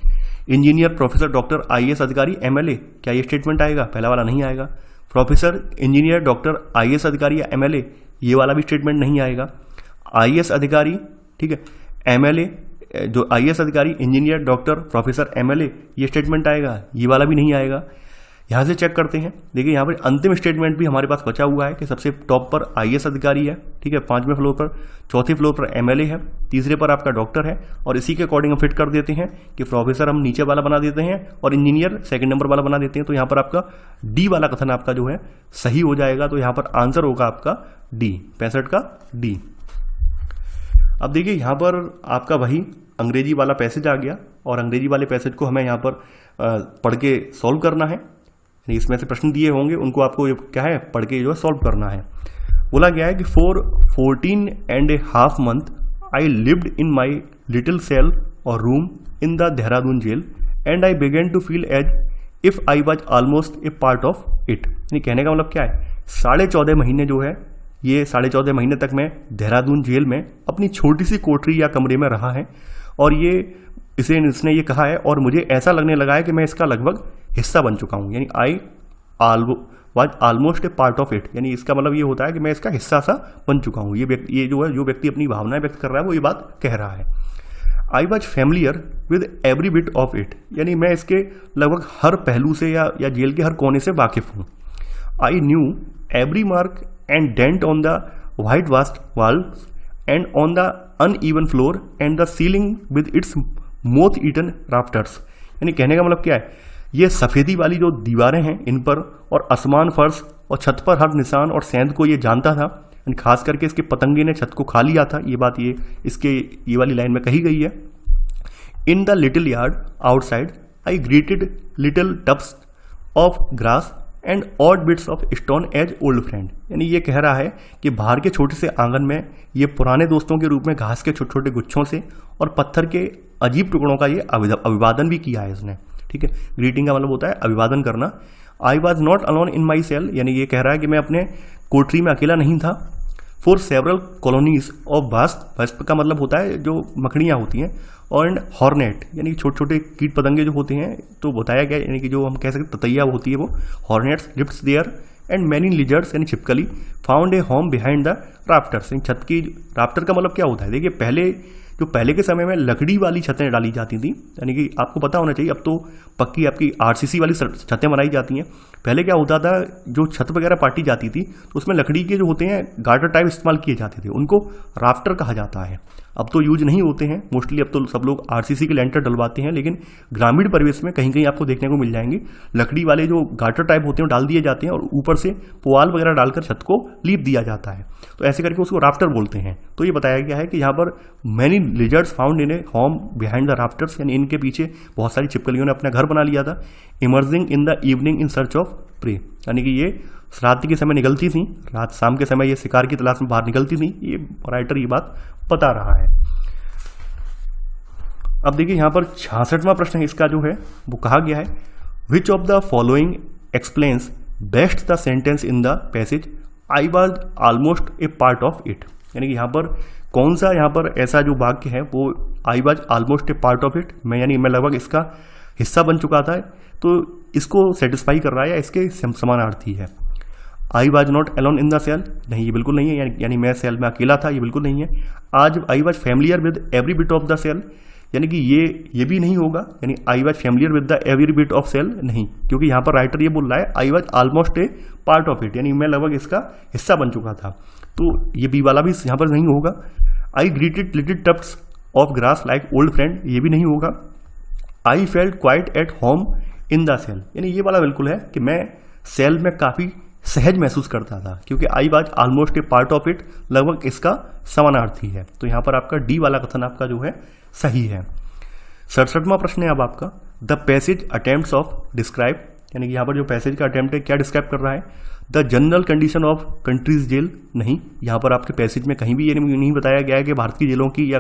इंजीनियर, प्रोफेसर, डॉक्टर, आईएएस अधिकारी, एमएलए, क्या ये स्टेटमेंट आएगा? पहला वाला नहीं आएगा। प्रोफेसर, इंजीनियर, डॉक्टर, आईएएस अधिकारी या एमएलए, ये वाला भी स्टेटमेंट नहीं आएगा। आईएएस अधिकारी, ठीक है, एमएलए, जो आईएएस अधिकारी, इंजीनियर, डॉक्टर, प्रोफेसर, एमएलए, ये स्टेटमेंट आएगा, ये वाला भी नहीं आएगा। यहाँ से चेक करते हैं। देखिए यहाँ पर अंतिम स्टेटमेंट भी हमारे पास बचा हुआ है कि सबसे टॉप पर आईएएस अधिकारी है, ठीक है, 5वें फ्लोर पर, चौथे फ्लोर पर एमएलए है, तीसरे पर आपका डॉक्टर है और इसी के अकॉर्डिंग हम फिट कर देते हैं कि प्रोफेसर हम नीचे वाला बना देते हैं और इंजीनियर सेकंड नंबर वाला बना देते हैं। तो यहाँ पर आपका डी वाला कथन आपका जो है सही हो जाएगा। तो यहाँ पर आंसर होगा आपका डी, 65 का डी। अब देखिए यहाँ पर आपका वही अंग्रेजी वाला पैसेज आ गया और अंग्रेजी वाले पैसेज को हमें यहाँ पर पढ़ के सॉल्व करना है। इसमें से प्रश्न दिए होंगे उनको आपको क्या है पढ़ के जो है सॉल्व करना है। बोला गया है कि for 14.5 months I lived in my little cell और room in the Dehradun jail and I began to feel as if I was almost a part of it. यानी कहने का मतलब क्या है, 14.5 महीने जो है ये 14.5 महीने तक मैं देहरादून जेल में अपनी छोटी सी कोठरी या कमरे में रहा है और इसने ये कहा है और मुझे ऐसा लगने लगा है कि मैं इसका लगभग हिस्सा बन चुका हूँ। यानी I was almost a part of it. यानी इसका मतलब ये होता है कि मैं इसका हिस्सा सा बन चुका हूँ। ये जो व्यक्ति अपनी भावनाएं व्यक्त कर रहा है वो ये बात कह रहा है। I was familiar with every bit of it. यानी मैं इसके लगभग हर पहलू से या जेल के हर कोने से वाकिफ हूँ। I knew every mark and dent on the white vast walls and on the uneven floor and the ceiling with its moth eaten rafters. यानी कहने का मतलब क्या है, ये सफ़ेदी वाली जो दीवारें हैं इन पर और आसमान, फर्श और छत पर हर निशान और सेंध को ये जानता था। खास करके इसके पतंगे ने छत को खा लिया था। ये बात ये वाली लाइन में कही गई है। In the little yard outside I greeted little Tops of grass and odd bits of stone age old friend. यानी ये कह रहा है कि बाहर के छोटे से आंगन में ये पुराने दोस्तों के रूप में घास के छोटे छोटे गुच्छों से और पत्थर के अजीब टुकड़ों का ये अभिवादन भी किया है इसने। ठीक है, ग्रीटिंग का मतलब होता है अभिवादन करना। I was not alone in my cell. यानी ये कह रहा है कि मैं अपने कोठरी में अकेला नहीं था। For several colonies of wasp का मतलब होता है जो मकड़ियाँ होती हैं, और हॉर्नेट यानी छोटे छोटे कीट पतंगे जो होते हैं। तो बताया गया यानी कि जो हम कह सकते ततैया होती है वो hornets lives there and many lizards यानी छिपकली found a home behind the rafters. छत की राफ्टर का मतलब क्या होता है, देखिए पहले के समय में लकड़ी वाली छतें डाली जाती थी। यानी कि आपको पता होना चाहिए, अब तो पक्की आपकी आरसीसी वाली छतें बनाई जाती हैं। पहले क्या होता था, जो छत वगैरह पाटी जाती थी तो उसमें लकड़ी के जो होते हैं गार्डर टाइप इस्तेमाल किए जाते थे, उनको राफ्टर कहा जाता है। अब तो यूज नहीं होते हैं मोस्टली, अब तो सब लोग आरसीसी के लेंटर डलवाते हैं। लेकिन ग्रामीण परिवेश में कहीं कहीं आपको देखने को मिल जाएंगे लकड़ी वाले जो गार्डर टाइप होते हैं डाल दिए जाते हैं और ऊपर से पुआल वगैरह डालकर छत को लीप दिया जाता है। तो ऐसे करके उसको राफ्टर बोलते हैं। तो ये बताया गया है कि यहाँ पर many lizards found in A home behind the rafters, यानी इनके पीछे बहुत सारी छिपकलियों ने अपना घर बना लिया था। Emerging in the evening in search of prey, यानी कि ये रात के समय निकलती थी, रात शाम के समय ये शिकार की तलाश में बाहर निकलती थी। ये राइटर ये बात बता रहा है। अब देखिए यहाँ पर 66वां प्रश्न है इसका जो है वो कहा गया है, which of the following explains best the sentence in the passage I was almost a part of it. यानी कि यहाँ पर कौन सा यहाँ पर ऐसा जो वाक्य है वो आई was almost a part of it, मैं लगभग इसका हिस्सा बन चुका था, तो इसको सेटिस्फाई कर रहा है या इसके समानार्थी है। I was not alone in the cell, नहीं ये बिल्कुल नहीं है, यानी मैं सेल में अकेला था, ये बिल्कुल नहीं है। आज I was familiar with every bit of the cell, यानी कि ये भी नहीं होगा, यानी I was familiar with the every bit of cell नहीं, क्योंकि यहाँ पर राइटर ये बोल रहा है I was almost a part of it, यानी मैं लगभग इसका हिस्सा बन चुका था, तो ये बी वाला भी यहाँ पर नहीं होगा। I greeted little tufts of grass like old friend, ये भी नहीं होगा। I felt quite at home in the cell, यानी ये वाला बिल्कुल है कि मैं सेल में काफ़ी सहज महसूस करता था, क्योंकि आई was almost a part of it लगभग इसका समानार्थी है, तो यहाँ पर आपका डी वाला कथन आपका जो है सही है। 67वां प्रश्न है अब आपका, the passage attempts of describe, यानी कि यहाँ पर जो पैसेज का अटेम्प्ट है क्या डिस्क्राइब कर रहा है? The general condition of countries jail, नहीं, यहाँ पर आपके पैसेज में कहीं भी ये नहीं बताया गया है कि भारत की जेलों की या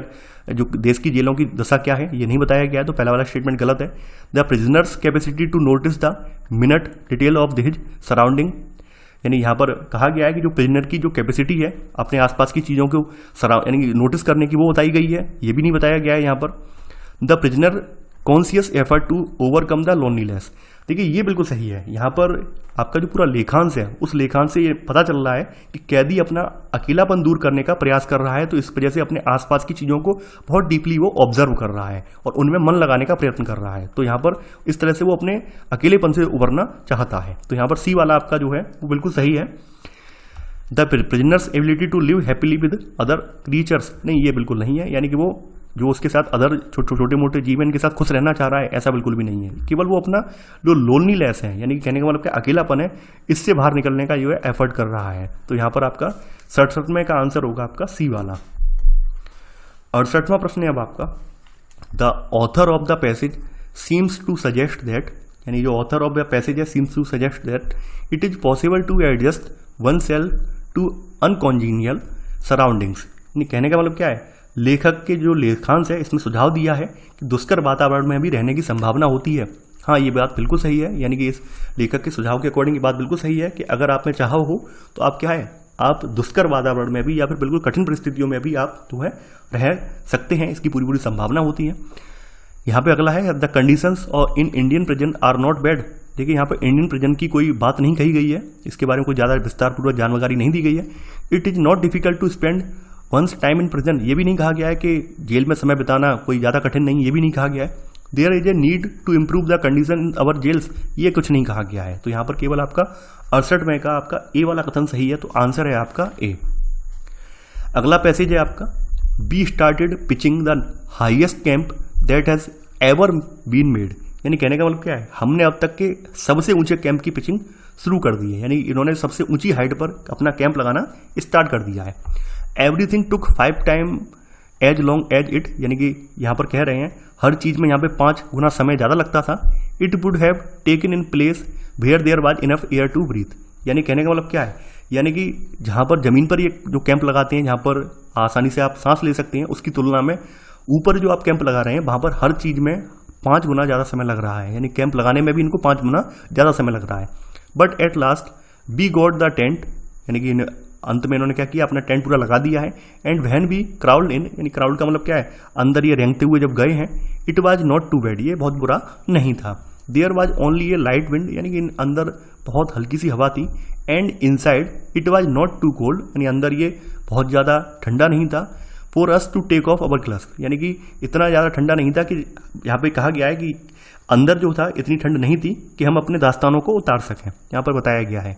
जो देश की जेलों की दशा क्या है, ये नहीं बताया गया है, तो पहला वाला स्टेटमेंट गलत है। The prisoners capacity to notice the minute detail of his surrounding, यानी यहाँ पर कहा गया है कि जो प्रिजनर की जो कैपेसिटी है अपने आसपास की चीज़ों को यानी नोटिस करने की वो बताई गई है, ये भी नहीं बताया गया है यहाँ पर। The prisoner conscious effort to overcome the loneliness, देखिए ये बिल्कुल सही है। यहाँ पर आपका जो पूरा लेखांश है उस लेखांश से ये पता चल रहा है कि कैदी अपना अकेलापन दूर करने का प्रयास कर रहा है, तो इस वजह से अपने आसपास की चीज़ों को बहुत डीपली वो ऑब्जर्व कर रहा है और उनमें मन लगाने का प्रयत्न कर रहा है, तो यहाँ पर इस तरह से वो अपने अकेलेपन से उबरना चाहता है, तो यहाँ पर सी वाला आपका जो है वो बिल्कुल सही है। The prisoners ability to live happily with other creatures, नहीं ये बिल्कुल नहीं है, यानी कि वो जो उसके साथ अदर छोटे मोटे जीवन के साथ खुश रहना चाह रहा है, ऐसा बिल्कुल भी नहीं है, केवल वो अपना जो लोनलीनेस है, यानी कहने का मतलब क्या अकेलापन है, इससे बाहर निकलने का जो है एफर्ट कर रहा है, तो यहाँ पर आपका 67वें का आंसर होगा आपका सी वाला। 68वां प्रश्न है अब आपका, the author of the passage seems to suggest that, यानी जो ऑथर ऑफ द पैसेज है seems to suggest that it is possible to adjust oneself to uncongenial surroundings, यानी कहने का मतलब क्या है, लेखक के जो लेखांश है इसमें सुझाव दिया है कि दुष्कर वातावरण में भी रहने की संभावना होती है। हाँ ये बात बिल्कुल सही है, यानी कि इस लेखक के सुझाव के अकॉर्डिंग ये बात बिल्कुल सही है कि अगर आप में चाहो हो तो आप क्या है, आप दुष्कर वातावरण में भी या फिर बिल्कुल कठिन परिस्थितियों में भी आप जो है रह सकते हैं, इसकी पूरी संभावना होती है। यहाँ पे अगला है, द कंडीशंस और in Indian prison are not bad, देखिए यहाँ पर इंडियन प्रिजन की कोई बात नहीं कही गई है, इसके बारे में कोई ज़्यादा विस्तारपूर्वक जानकारी नहीं दी गई है। It is not difficult to spend one's time in prison, ये भी नहीं कहा गया है कि जेल में समय बिताना कोई ज़्यादा कठिन नहीं, ये भी नहीं कहा गया है। There is a need to improve the condition in our jails, ये कुछ नहीं कहा गया है, तो यहाँ पर केवल आपका 68वें का आपका ए वाला कथन सही है, तो आंसर है आपका ए। अगला पैसेज है आपका, we started pitching the highest camp that has ever been made, यानी कहने का मतलब क्या है, हमने अब तक के सबसे ऊंचे कैंप की पिचिंग शुरू कर दी है, यानी इन्होंने सबसे ऊंची हाइट पर अपना कैंप लगाना स्टार्ट कर दिया है। Everything took 5 time as long as it, यानी कि यहाँ पर कह रहे हैं हर चीज़ में यहाँ पे 5 गुना समय ज़्यादा लगता था। It would have taken in place where there was enough air to breathe, यानी कहने का मतलब क्या है, यानी कि जहाँ पर ज़मीन पर ये जो कैंप लगाते हैं जहाँ पर आसानी से आप सांस ले सकते हैं, उसकी तुलना में ऊपर जो आप कैंप लगा रहे हैं वहाँ पर हर चीज़ में 5 गुना ज़्यादा समय लग रहा है, यानी कैंप लगाने में भी इनको 5 गुना ज़्यादा समय लग रहा है। But at last we got the tent, यानी कि अंत में इन्होंने क्या किया, अपना टेंट पूरा लगा दिया है। एंड वैन भी क्राउड इन, यानी क्राउड का मतलब क्या है, अंदर ये रेंगते हुए जब गए हैं, it was not too bad, ये बहुत बुरा नहीं था। There was only a light wind, यानी कि अंदर बहुत हल्की सी हवा थी। And inside it was not too cold, यानी अंदर ये बहुत ज़्यादा ठंडा नहीं था। For us to take off our clothes, यानी कि इतना ज़्यादा ठंडा नहीं था कि यहाँ पे कहा गया है कि अंदर जो था इतनी ठंड नहीं थी कि हम अपने दास्तानों को उतार सकें, यहाँ पर बताया गया है।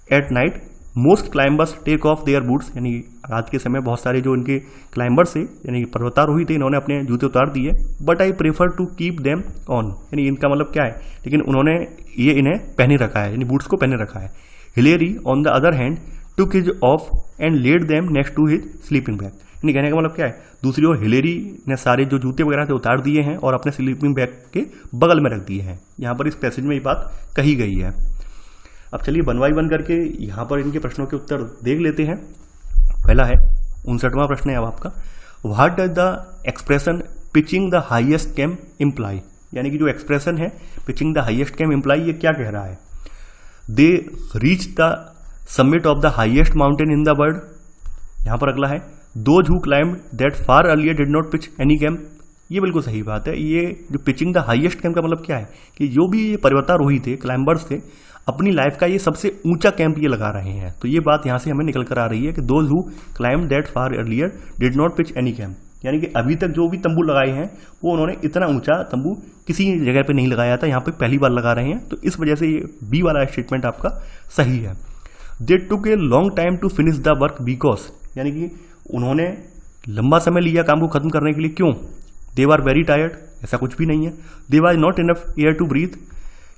At night most climbers take off their boots, यानी रात के समय बहुत सारे जो इनके क्लाइंबर्स थे यानी पर्वतारोही थे, इन्होंने अपने जूते उतार दिए। But I prefer to keep them on, यानी इनका मतलब क्या है, लेकिन उन्होंने ये इन्हें पहने रखा है, यानी बूट्स को पहने रखा है। Hillary on the other hand took his off and laid them next to his sleeping bag, यानी कहने का मतलब क्या है, दूसरी ओर हिलेरी ने सारे जो जूते वगैरह थे उतार दिए हैं और अपने स्लीपिंग बैग के बगल में रख दिए हैं। यहाँ पर इस पैसेज में ये बात कही गई है। अब चलिए वन बाई वन करके यहाँ पर इनके प्रश्नों के उत्तर देख लेते हैं। पहला है 59वां प्रश्न है अब आपका, what does the expression pitching the highest camp imply, यानी कि जो एक्सप्रेशन है pitching the highest camp imply, ये क्या कह रहा है। They reach the summit of the highest mountain in the world, यहाँ पर अगला है those who climb that far earlier did not pitch any camp. ये बिल्कुल सही बात है। ये जो पिचिंग द हाईएस्ट कैंप का मतलब क्या है कि जो भी ये पर्वतारोही थे, क्लाइंबर्स थे, अपनी लाइफ का ये सबसे ऊंचा कैंप ये लगा रहे हैं। तो ये बात यहाँ से हमें निकल कर आ रही है कि those who climb that far earlier did not pitch any camp, यानी कि अभी तक जो भी तंबू लगाए हैं वो उन्होंने इतना ऊंचा तंबू किसी जगह पे नहीं लगाया था, यहाँ पे पहली बार लगा रहे हैं। तो इस वजह से ये बी वाला स्टेटमेंट आपका सही है। They took a long time to finish the work because, यानी कि उन्होंने लंबा समय लिया काम को खत्म करने के लिए। क्यों? दे वर वेरी टायर्ड, ऐसा कुछ भी नहीं है। They was not enough air to breathe,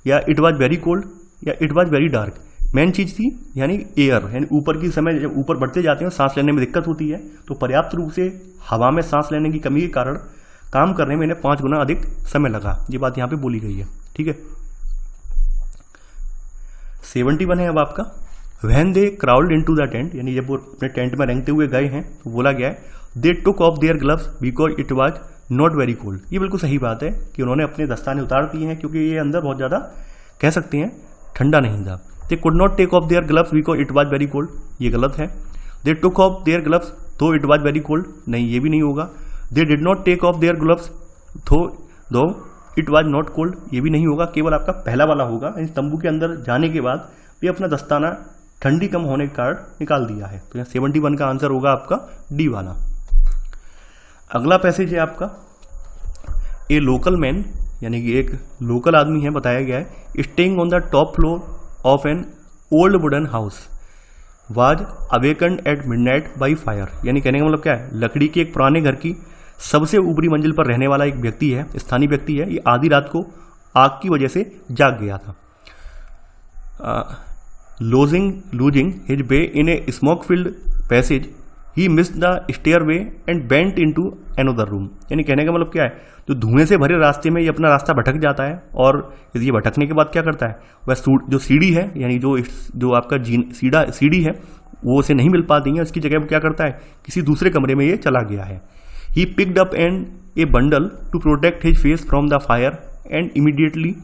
या इट वॉज वेरी कोल्ड, या it was very dark. Main चीज़ थी यानी एयर, यानी ऊपर की समय जब ऊपर बढ़ते जाते हैं सांस लेने में दिक्कत होती है, तो पर्याप्त रूप से हवा में सांस लेने की कमी के कारण काम करने में इन्हें 5 गुना अधिक समय लगा। ये बात यहाँ पे बोली गई है। ठीक है, 71 है अब आपका। When they crowd into the tent, यानी जब वो अपने टेंट में रेंगते हुए गए हैं तो बोला गया है they took off their gloves because it was not very cold. ये बिल्कुल सही बात है कि उन्होंने अपने दस्ताने उतार दिए हैं क्योंकि ये अंदर बहुत ज़्यादा कह सकते हैं ठंडा नहीं था। They could not take off their gloves because it was very cold, ये गलत है। They took off their gloves though it was very cold, नहीं ये भी नहीं होगा। They did not take off their gloves though it was not cold, ये भी नहीं होगा। केवल आपका पहला वाला होगा। तंबू के अंदर जाने के बाद भी अपना दस्ताना ठंडी कम होने के कारण निकाल दिया है। तो यहाँ 71 का आंसर होगा आपका डी वाला। अगला पैसेज है आपका ए लोकल मैन, यानी कि एक लोकल आदमी है, बताया गया है staying on the top floor of an old wooden house was awakened at midnight by fire. यानी कहने का मतलब क्या है, लकड़ी के एक पुराने घर की सबसे ऊपरी मंजिल पर रहने वाला एक व्यक्ति है, स्थानीय व्यक्ति है, ये आधी रात को आग की वजह से जाग गया था। Losing his way in a smoke filled passage he missed the stairway and went into another room. यानी कहने का मतलब क्या है, जो धुएं से भरे रास्ते में ये अपना रास्ता भटक जाता है, और यदि ये भटकने के बाद क्या करता है, वह जो सीढ़ी है, यानी जो आपका सीढ़ी है वो उसे नहीं मिल पाती है, उसकी जगह वो क्या करता है, किसी दूसरे कमरे में ये चला गया है। He picked up and a bundle to protect his face from the fire and immediately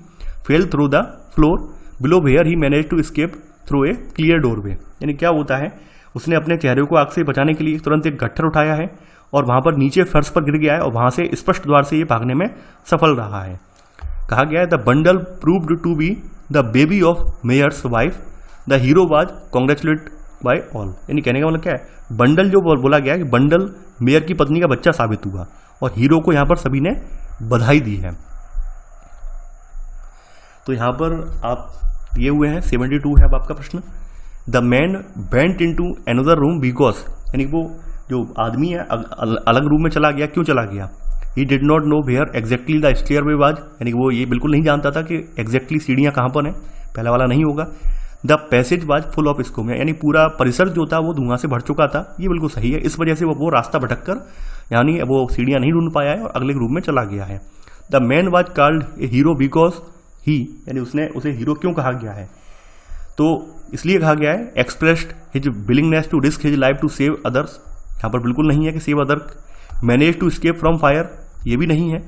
fell through the floor below where he manage to escape through a clear doorway. यानी क्या होता है, उसने अपने चेहरे को आग से बचाने के लिए तुरंत एक गट्ठर उठाया है और वहां पर नीचे फर्श पर गिर गया है और वहां से स्पष्ट द्वार से ये भागने में सफल रहा है। कहा गया है the bundle proved to be the baby of mayor's wife, the hero was congratulate by all. यानी कहने का मतलब क्या है, बंडल जो बोला गया है कि बंडल मेयर की पत्नी का बच्चा साबित हुआ और हीरो को यहां पर सभी ने बधाई दी है। तो यहां पर आप ये हुए हैं 72 है अब आपका प्रश्न। The man went into another room because, यानी वो जो आदमी है अलग रूम में चला गया, क्यों चला गया? He did not know where exactly the stairway was, यानी कि वो ये बिल्कुल नहीं जानता था कि एग्जैक्टली सीढ़ियाँ कहाँ पर हैं, पहला वाला नहीं होगा। The passage was full of scum, यानी पूरा परिसर जो था वो धुआं से भर चुका था, ये बिल्कुल सही है। इस वजह से वो रास्ता भटक कर यानी वो सीढ़ियाँ नहीं ढूंढ पाया है और अगले रूम में चला गया है। The man was called a hero because he, यानी उसे हीरो क्यों कहा गया है, तो इसलिए कहा गया है expressed his willingness to risk his life to save others, यहाँ पर बिल्कुल नहीं है कि save other. Manage to escape from fire, ये भी नहीं है।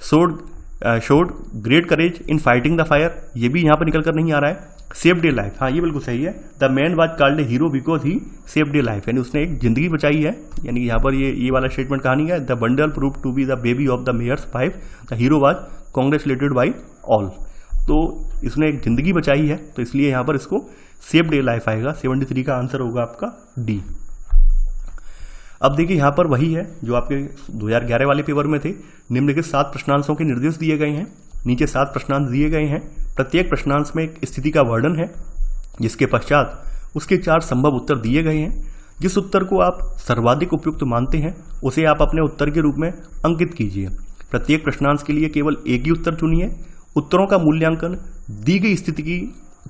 Showed great courage in fighting the fire, ये भी यहाँ पर निकल कर नहीं आ रहा है। सेव्ड ए लाइफ, हाँ ये बिल्कुल सही है। The man was called a hero because he saved A life, यानी उसने एक जिंदगी बचाई है। यानी कि यहाँ पर ये वाला स्टेटमेंट कहानी है the bundle prove to be the baby of the mayor's wife, the hero was congratulated by all. तो इसने एक जिंदगी बचाई है, तो इसलिए यहाँ पर इसको सेव्ड ए लाइफ आएगा। 73 का आंसर होगा आपका डी। अब देखिए यहाँ पर वही है जो आपके 2011 वाले पेपर में थे। निम्नलिखित 7 प्रश्नांशों के निर्देश दिए गए हैं, नीचे 7 प्रश्नांश दिए गए हैं। प्रत्येक प्रश्नांश में एक स्थिति का वर्णन है, जिसके पश्चात उसके 4 संभव उत्तर दिए गए हैं। जिस उत्तर को आप सर्वाधिक उपयुक्त मानते हैं उसे आप अपने उत्तर के रूप में अंकित कीजिए। प्रत्येक प्रश्नांश के लिए केवल एक ही उत्तर चुनिए। उत्तरों का मूल्यांकन दी गई स्थिति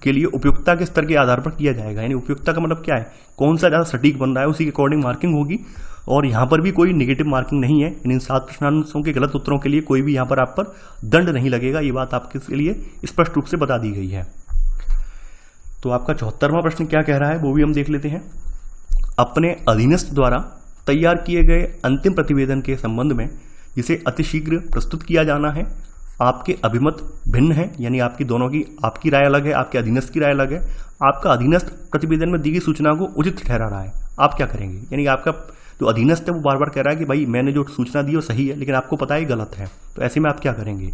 के लिए उपयुक्तता के स्तर के आधार पर किया जाएगा। यानी उपयुक्तता का मतलब क्या है, कौन सा ज़्यादा सटीक बन रहा है, उसी के अकॉर्डिंग मार्किंग होगी। और यहाँ पर भी कोई नेगेटिव मार्किंग नहीं है। इन 7 प्रश्नांशों के गलत उत्तरों के लिए कोई भी यहाँ पर आप पर दंड नहीं लगेगा। ये बात आपके लिए स्पष्ट रूप से बता दी गई है। तो आपका 74वां प्रश्न क्या कह रहा है वो भी हम देख लेते हैं। अपने अधीनस्थ द्वारा तैयार किए गए अंतिम प्रतिवेदन के संबंध में जिसे अतिशीघ्र प्रस्तुत किया जाना है, आपके अभिमत भिन्न है, यानी आपकी राय अलग है, आपके अधीनस्थ की राय अलग है। आपका अधीनस्थ प्रतिवेदन में दी गई सूचना को उचित ठहरा रहा है, आप क्या करेंगे? यानी आपका जो अधीनस्थ है वो बार बार कह रहा है कि भाई मैंने जो सूचना दी वो सही है, लेकिन आपको पता है गलत है। तो ऐसे में आप क्या करेंगे?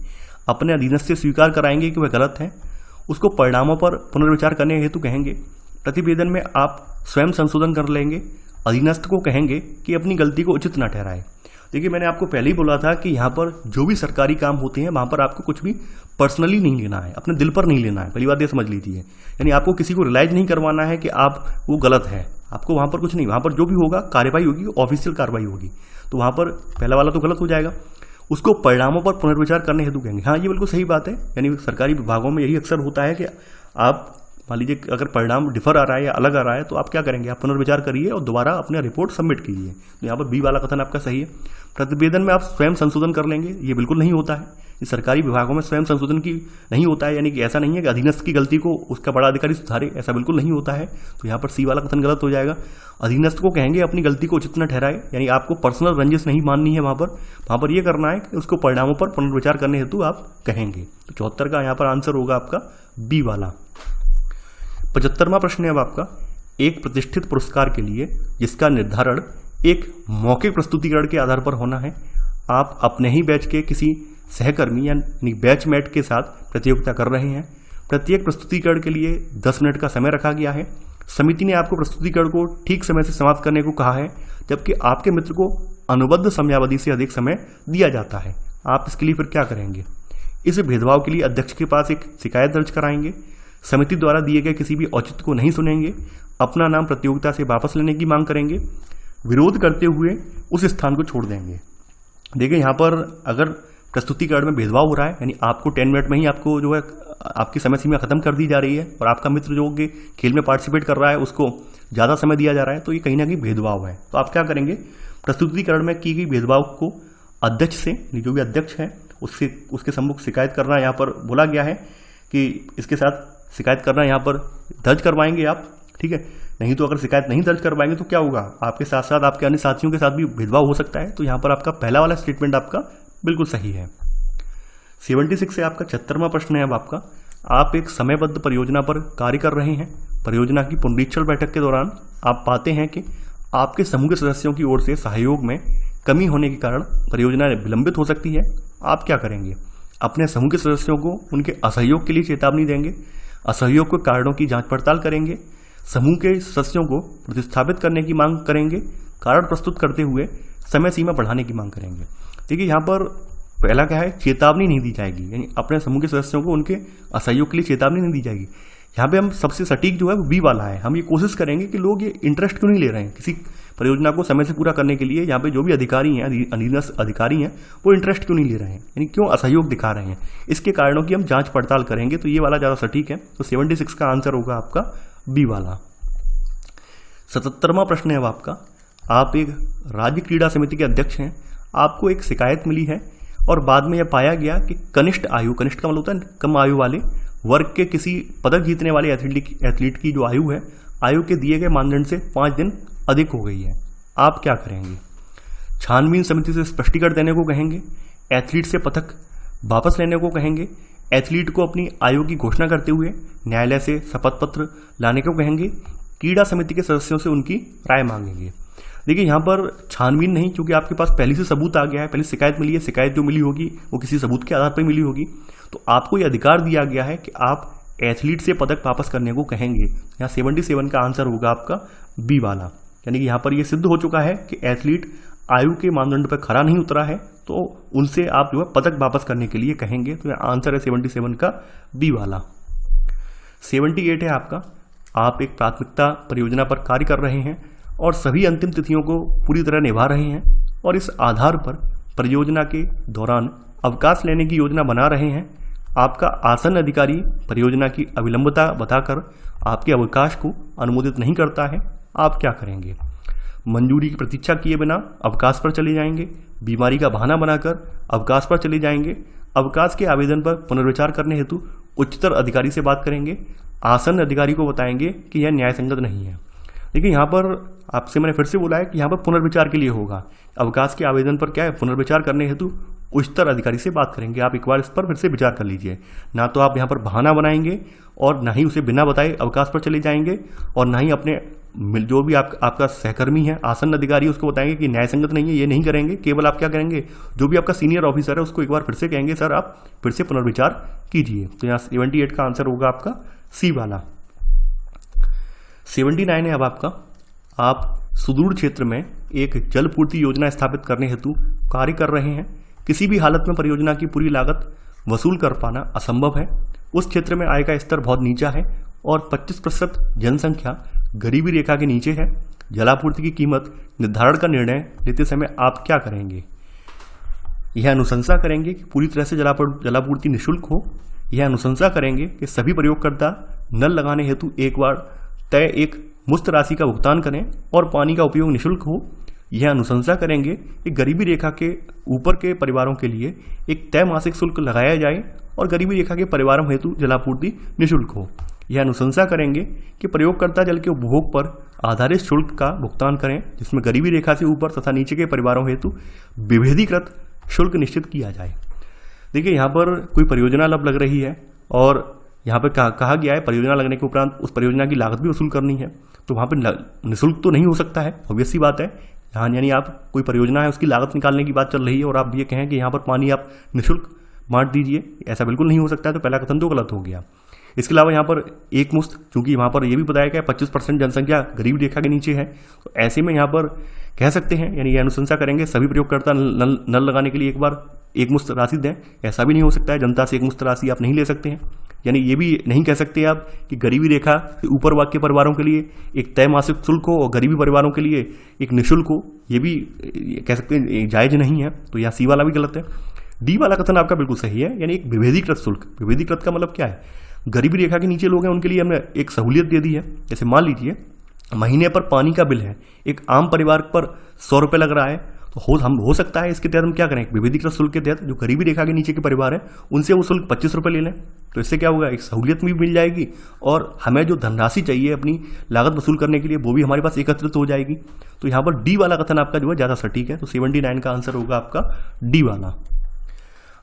अपने अधीनस्थ से स्वीकार कराएंगे कि वह गलत है, उसको परिणामों पर पुनर्विचार करने हेतु कहेंगे। प्रतिवेदन में आप स्वयं संशोधन कर लेंगे। अधीनस्थ को कहेंगे कि अपनी गलती को उचित न ठहराए। देखिए, मैंने आपको पहले ही बोला था कि यहाँ पर जो भी सरकारी काम होते हैं वहाँ पर आपको कुछ भी पर्सनली नहीं लेना है, अपने दिल पर नहीं लेना है। पहली बात ये समझ लीजिए, यानी आपको किसी को रियलाइज नहीं करवाना है कि आप वो गलत है। आपको वहाँ पर कुछ नहीं, वहाँ पर जो भी होगा कार्रवाई होगी, ऑफिशियल कार्रवाई होगी। तो वहाँ पर पहला वाला तो गलत हो जाएगा। उसको परिणामों पर पुनर्विचार करने हेतु कहेंगे। हाँ, ये बिल्कुल सही बात है। यानी सरकारी विभागों में यही अक्सर होता है कि आप मान लीजिए अगर परिणाम डिफर आ रहा है या अलग आ रहा है तो आप क्या करेंगे? आप पुनर्विचार करिए और दोबारा अपने रिपोर्ट सबमिट कीजिए। तो यहाँ पर बी वाला कथन आपका सही है। प्रतिवेदन में आप स्वयं संशोधन कर लेंगे। ये बिल्कुल नहीं होता है। इस सरकारी विभागों में स्वयं संशोधन की नहीं होता है, यानी कि ऐसा नहीं है कि अधीनस्थ की गलती को उसका बड़ा अधिकारी सुधारे, ऐसा बिल्कुल नहीं होता है। तो यहाँ पर सी वाला कथन गलत हो जाएगा। अधीनस्थ को कहेंगे अपनी गलती को उचित न ठहराए, यानी आपको पर्सनल रंजिश नहीं माननी है। वहाँ पर ये करना है कि उसको परिणामों पर पुनर्विचार करने हेतु आप कहेंगे। तो 74 का यहाँ पर आंसर होगा आपका बी वाला। 75वां प्रश्न है अब आपका, एक प्रतिष्ठित पुरस्कार के लिए जिसका निर्धारण एक मौखिक प्रस्तुतिकरण के आधार पर होना है, आप अपने ही बैच के किसी सहकर्मी यानी बैचमेट के साथ प्रतियोगिता कर रहे हैं। प्रत्येक प्रस्तुतिकरण के लिए 10 मिनट का समय रखा गया है। समिति ने आपको प्रस्तुतिकरण को ठीक समय से समाप्त करने को कहा है, जबकि आपके मित्र को अनुबद्ध समयावधि से अधिक समय दिया जाता है। आप इसके लिए फिर क्या करेंगे? इस भेदभाव के लिए अध्यक्ष के पास एक शिकायत दर्ज कराएंगे। समिति द्वारा दिए गए किसी भी औचित्य को नहीं सुनेंगे। अपना नाम प्रतियोगिता से वापस लेने की मांग करेंगे। विरोध करते हुए उस स्थान को छोड़ देंगे। देखिए, यहाँ पर अगर प्रस्तुतिकरण में भेदभाव हो रहा है, यानी आपको 10 मिनट में ही आपको जो है आपकी समय सीमा खत्म कर दी जा रही है और आपका मित्र जो कि खेल में पार्टिसिपेट कर रहा है उसको ज़्यादा समय दिया जा रहा है, तो ये कहीं ना कहीं भेदभाव है। तो आप क्या करेंगे? प्रस्तुतिकरण में की गई भेदभाव को अध्यक्ष से, जो भी अध्यक्ष है उसके सम्मुख शिकायत करना यहाँ पर बोला गया है कि इसके साथ शिकायत करना यहाँ पर दर्ज करवाएंगे आप, ठीक है। नहीं तो अगर शिकायत नहीं दर्ज करवाएंगे तो क्या होगा? आपके साथ साथ आपके अन्य साथियों के साथ भी भेदभाव हो सकता है। तो यहाँ पर आपका पहला वाला स्टेटमेंट आपका बिल्कुल सही है। 76 से आपका 76वां प्रश्न है अब आपका, आप एक समयबद्ध परियोजना पर कार्य कर रहे हैं। परियोजना की पुनरीक्षण बैठक के दौरान आप पाते हैं कि आपके समूह के सदस्यों की ओर से सहयोग में कमी होने के कारण परियोजना विलंबित हो सकती है। आप क्या करेंगे? अपने समूह के सदस्यों को उनके असहयोग के लिए चेतावनी देंगे। असहयोग के कारणों की जांच पड़ताल करेंगे। समूह के सदस्यों को प्रतिस्थापित करने की मांग करेंगे। कारण प्रस्तुत करते हुए समय सीमा बढ़ाने की मांग करेंगे। देखिए, यहाँ पर पहला क्या है? चेतावनी नहीं दी जाएगी, यानी अपने समूह के सदस्यों को उनके असहयोग के लिए चेतावनी नहीं दी जाएगी। यहाँ पे हम सबसे सटीक जो है वो बी वाला है। हम ये कोशिश करेंगे कि लोग ये इंटरेस्ट क्यों नहीं ले रहे हैं किसी परियोजना को समय से पूरा करने के लिए। यहाँ पे जो भी अधिकारी हैं, अधीनस्थ अधिकारी हैं, वो इंटरेस्ट क्यों नहीं ले रहे हैं, यानी क्यों असहयोग दिखा रहे हैं। इसके कारणों की हम जांच पड़ताल करेंगे। तो ये वाला ज़्यादा सटीक है। तो 76 का आंसर होगा आपका बी वाला। 77वां प्रश्न है अब आपका, आप एक राज्य क्रीड़ा समिति के अध्यक्ष हैं। आपको एक शिकायत मिली है और बाद में यह पाया गया कि कनिष्ठ का मतलब होता है कम आयु वाले वर्ग के किसी पदक जीतने वाले एथलीट की जो आयु है, आयु के दिए गए मानदंड से 5 दिन अधिक हो गई है। आप क्या करेंगे? छानबीन समिति से स्पष्टीकरण देने को कहेंगे। एथलीट से पदक वापस लेने को कहेंगे। एथलीट को अपनी आयु की घोषणा करते हुए न्यायालय से शपथ पत्र लाने को कहेंगे। क्रीड़ा समिति के सदस्यों से उनकी राय मांगेंगे। देखिए, यहाँ पर छानबीन नहीं, क्योंकि आपके पास पहले से सबूत आ गया है, पहले शिकायत मिली है। शिकायत जो मिली होगी वो किसी सबूत के आधार पर मिली होगी। तो आपको ये अधिकार दिया गया है कि आप एथलीट से पदक वापस करने को कहेंगे। यहाँ 77 का आंसर होगा आपका बी वाला, यानी कि यहाँ पर ये सिद्ध हो चुका है कि एथलीट आयु के मानदंड पर खरा नहीं उतरा है, तो उनसे आप जो है पदक वापस करने के लिए कहेंगे। तो यहाँ आंसर है 77 का बी वाला। 78 है आपका, आप एक प्राथमिकता परियोजना पर कार्य कर रहे हैं और सभी अंतिम तिथियों को पूरी तरह निभा रहे हैं और इस आधार पर परियोजना के दौरान अवकाश लेने की योजना बना रहे हैं। आपका आसन अधिकारी परियोजना की अविलंबता बताकर आपके अवकाश को अनुमोदित नहीं करता है। आप क्या करेंगे? मंजूरी की प्रतीक्षा किए बिना अवकाश पर चले जाएंगे। बीमारी का बहाना बनाकर अवकाश पर चले जाएंगे। अवकाश के आवेदन पर पुनर्विचार करने हेतु उच्चतर अधिकारी से बात करेंगे। आसन अधिकारी को बताएंगे कि यह न्याय संगत नहीं है। देखिए, यहाँ पर आपसे मैंने फिर से बोला है कि यहाँ पर पुनर्विचार के लिए होगा। अवकाश के आवेदन पर क्या है? पुनर्विचार करने हेतु उच्चतर अधिकारी से बात करेंगे। आप एक बार इस पर फिर से विचार कर लीजिए। ना तो आप यहाँ पर बहाना बनाएंगे और ना ही उसे बिना बताए अवकाश पर चले जाएंगे, और ना ही अपने जो भी आपका सहकर्मी है, आसन अधिकारी, उसको बताएंगे कि न्यायसंगत नहीं है, ये नहीं करेंगे। केवल आप क्या करेंगे, जो भी आपका सीनियर ऑफिसर है उसको एक बार फिर से कहेंगे सर आप फिर से पुनर्विचार कीजिए। तो यहाँ 78 का आंसर होगा आपका सी वाला। 79 है अब आपका, आप सुदूर क्षेत्र में एक जल पूर्ति योजना स्थापित करने हेतु कार्य कर रहे हैं। किसी भी हालत में परियोजना की पूरी लागत वसूल कर पाना असंभव है। उस क्षेत्र में आय का स्तर बहुत नीचा है और 25% जनसंख्या गरीबी रेखा के नीचे है। जलापूर्ति की कीमत निर्धारण का निर्णय लेते समय आप क्या करेंगे? यह अनुशंसा करेंगे कि पूरी तरह से जलापूर्ति निःशुल्क हो। यह अनुशंसा करेंगे कि सभी प्रयोगकर्ता नल लगाने हेतु एक बार तय एक मुफ्त राशि का भुगतान करें और पानी का उपयोग निःशुल्क हो। यह अनुशंसा करेंगे कि गरीबी रेखा के ऊपर के परिवारों के लिए एक तय मासिक शुल्क लगाया जाए और गरीबी रेखा के परिवारों हेतु जलापूर्ति निःशुल्क हो। यह अनुशंसा करेंगे कि प्रयोगकर्ता जल के उपभोग पर आधारित शुल्क का भुगतान करें, जिसमें गरीबी रेखा से ऊपर तथा नीचे के परिवारों हेतु विभेदीकृत शुल्क निश्चित किया जाए। देखिए, यहाँ पर कोई परियोजना अब लग रही है और यहाँ पर कहा गया है परियोजना लगने के उपरांत उस परियोजना की लागत भी वसूल करनी है, तो वहाँ पर निःशुल्क तो नहीं हो सकता है, ऑब्वियस सी बात है। यहाँ यानी आप कोई परियोजना है उसकी लागत निकालने की बात चल रही है और आप ये कहें कि यहाँ पर पानी आप निःशुल्क बांट दीजिए, ऐसा बिल्कुल नहीं हो सकता है। तो पहला कथन तो गलत हो गया। इसके अलावा यहाँ पर एक मुश्त, चूंकि वहाँ पर यह भी बताया गया 25% जनसंख्या गरीब रेखा के नीचे है, तो ऐसे में यहाँ पर कह सकते हैं, यानी ये अनुशंसा करेंगे सभी प्रयोगकर्ता नल लगाने के लिए एक बार एक मुश्त राशि दें। ऐसा भी नहीं हो सकता है, जनता से एक मुश्त राशि आप नहीं ले सकते हैं। यानी ये भी नहीं कह सकते आप कि गरीबी रेखा से ऊपर के परिवारों के लिए एक तय मासिक शुल्क हो और गरीबी परिवारों के लिए एक निःशुल्क हो, ये भी कह सकते हैं जायज नहीं है। तो यहाँ सी वाला भी गलत है। डी वाला कथन आपका बिल्कुल सही है, यानी एक विभेदीकृत शुल्क। विभेदीकृत का मतलब क्या है? गरीबी रेखा के नीचे लोग हैं उनके लिए हमने एक सहूलियत दे दी है। जैसे मान लीजिए महीने पर पानी का बिल है, एक आम परिवार पर 100 रुपये लग रहा है, तो हो सकता है इसके तहत हम क्या करें, विभेदीकृत शुल्क के तहत जो गरीबी रेखा के नीचे के परिवार है उनसे वो शुल्क 25 रुपये ले लें। तो इससे क्या होगा, एक सहूलियत भी मिल जाएगी और हमें जो धनराशि चाहिए अपनी लागत वसूल करने के लिए वो भी हमारे पास एकत्रित हो जाएगी। तो यहाँ पर डी वाला कथन आपका जो है ज़्यादा सटीक है। तो 79 का आंसर होगा आपका डी वाला।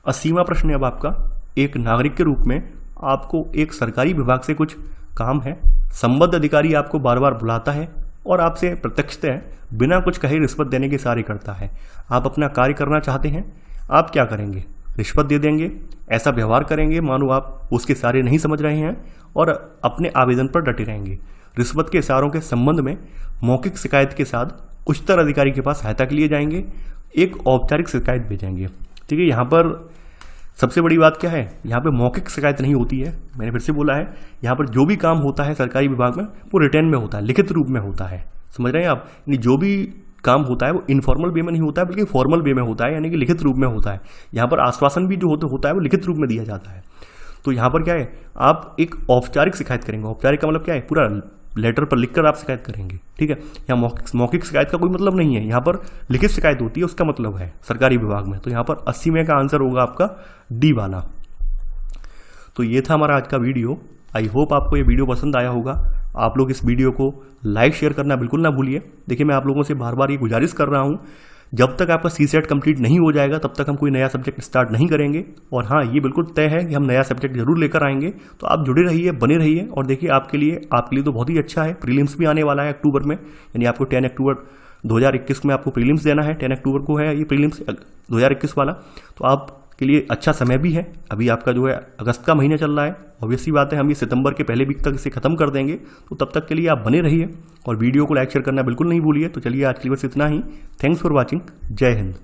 80वां प्रश्न है अब आपका, एक नागरिक के रूप में आपको एक सरकारी विभाग से कुछ काम है, संबद्ध अधिकारी आपको बार बार बुलाता है और आपसे प्रत्यक्षतः बिना कुछ कहे रिश्वत देने के इशारे करता है। आप अपना कार्य करना चाहते हैं, आप क्या करेंगे? रिश्वत दे देंगे, ऐसा व्यवहार करेंगे मानो आप उसके इशारे नहीं समझ रहे हैं और अपने आवेदन पर डटे रहेंगे। रिश्वत के इशारों के संबंध में मौखिक शिकायत के साथ उच्चतर अधिकारी के पास सहायता के लिए जाएंगे, एक औपचारिक शिकायत भेजेंगे। ठीक है, यहाँ पर सबसे बड़ी बात क्या है, यहाँ पे मौखिक शिकायत नहीं होती है। मैंने फिर से बोला है, यहाँ पर जो भी काम होता है सरकारी विभाग में वो रिटर्न में होता है, लिखित रूप में होता है। समझ रहे हैं आप? यानी जो भी काम होता है वो इनफॉर्मल वे में नहीं होता है बल्कि फॉर्मल वे में होता है, यानी कि लिखित रूप में होता है। यहाँ पर आश्वासन भी जो होता है वो लिखित रूप में दिया जाता है। तो यहाँ पर क्या है, आप एक औपचारिक शिकायत करेंगे। औपचारिक का मतलब क्या है, पूरा लेटर पर लिखकर आप शिकायत करेंगे। ठीक है, यहाँ मौखिक शिकायत का कोई मतलब नहीं है, यहाँ पर लिखित शिकायत होती है, उसका मतलब है सरकारी विभाग में। तो यहाँ पर 80वें का आंसर होगा आपका डी वाला। तो ये था हमारा आज का वीडियो। आई होप आपको ये वीडियो पसंद आया होगा। आप लोग इस वीडियो को लाइक शेयर करना बिल्कुल ना भूलिए। देखिए, मैं आप लोगों से बार बार ये गुजारिश कर रहा हूँ, जब तक आपका CSET कंप्लीट नहीं हो जाएगा तब तक हम कोई नया सब्जेक्ट स्टार्ट नहीं करेंगे। और हाँ, ये बिल्कुल तय है कि हम नया सब्जेक्ट जरूर लेकर आएंगे। तो आप जुड़े रहिए, बने रहिए। और देखिए, आपके लिए तो बहुत ही अच्छा है, प्रीलिम्स भी आने वाला है अक्टूबर में। यानी आपको 10 अक्टूबर 2021 में आपको प्रीलिम्स देना है। 10 अक्टूबर को है ये प्रीलिम्स 2021 वाला। तो आपके लिए अच्छा समय भी है। अभी आपका जो है अगस्त का महीना चल रहा है, ऑब्वियस सी बात है हम ये सितंबर के पहले वीक तक इसे खत्म कर देंगे। तो तब तक के लिए आप बने रहिए और वीडियो को लाइक शेयर करना बिल्कुल नहीं भूलिए। तो चलिए, आज के लिए बस इतना ही। Thanks for watching. जय हिंद।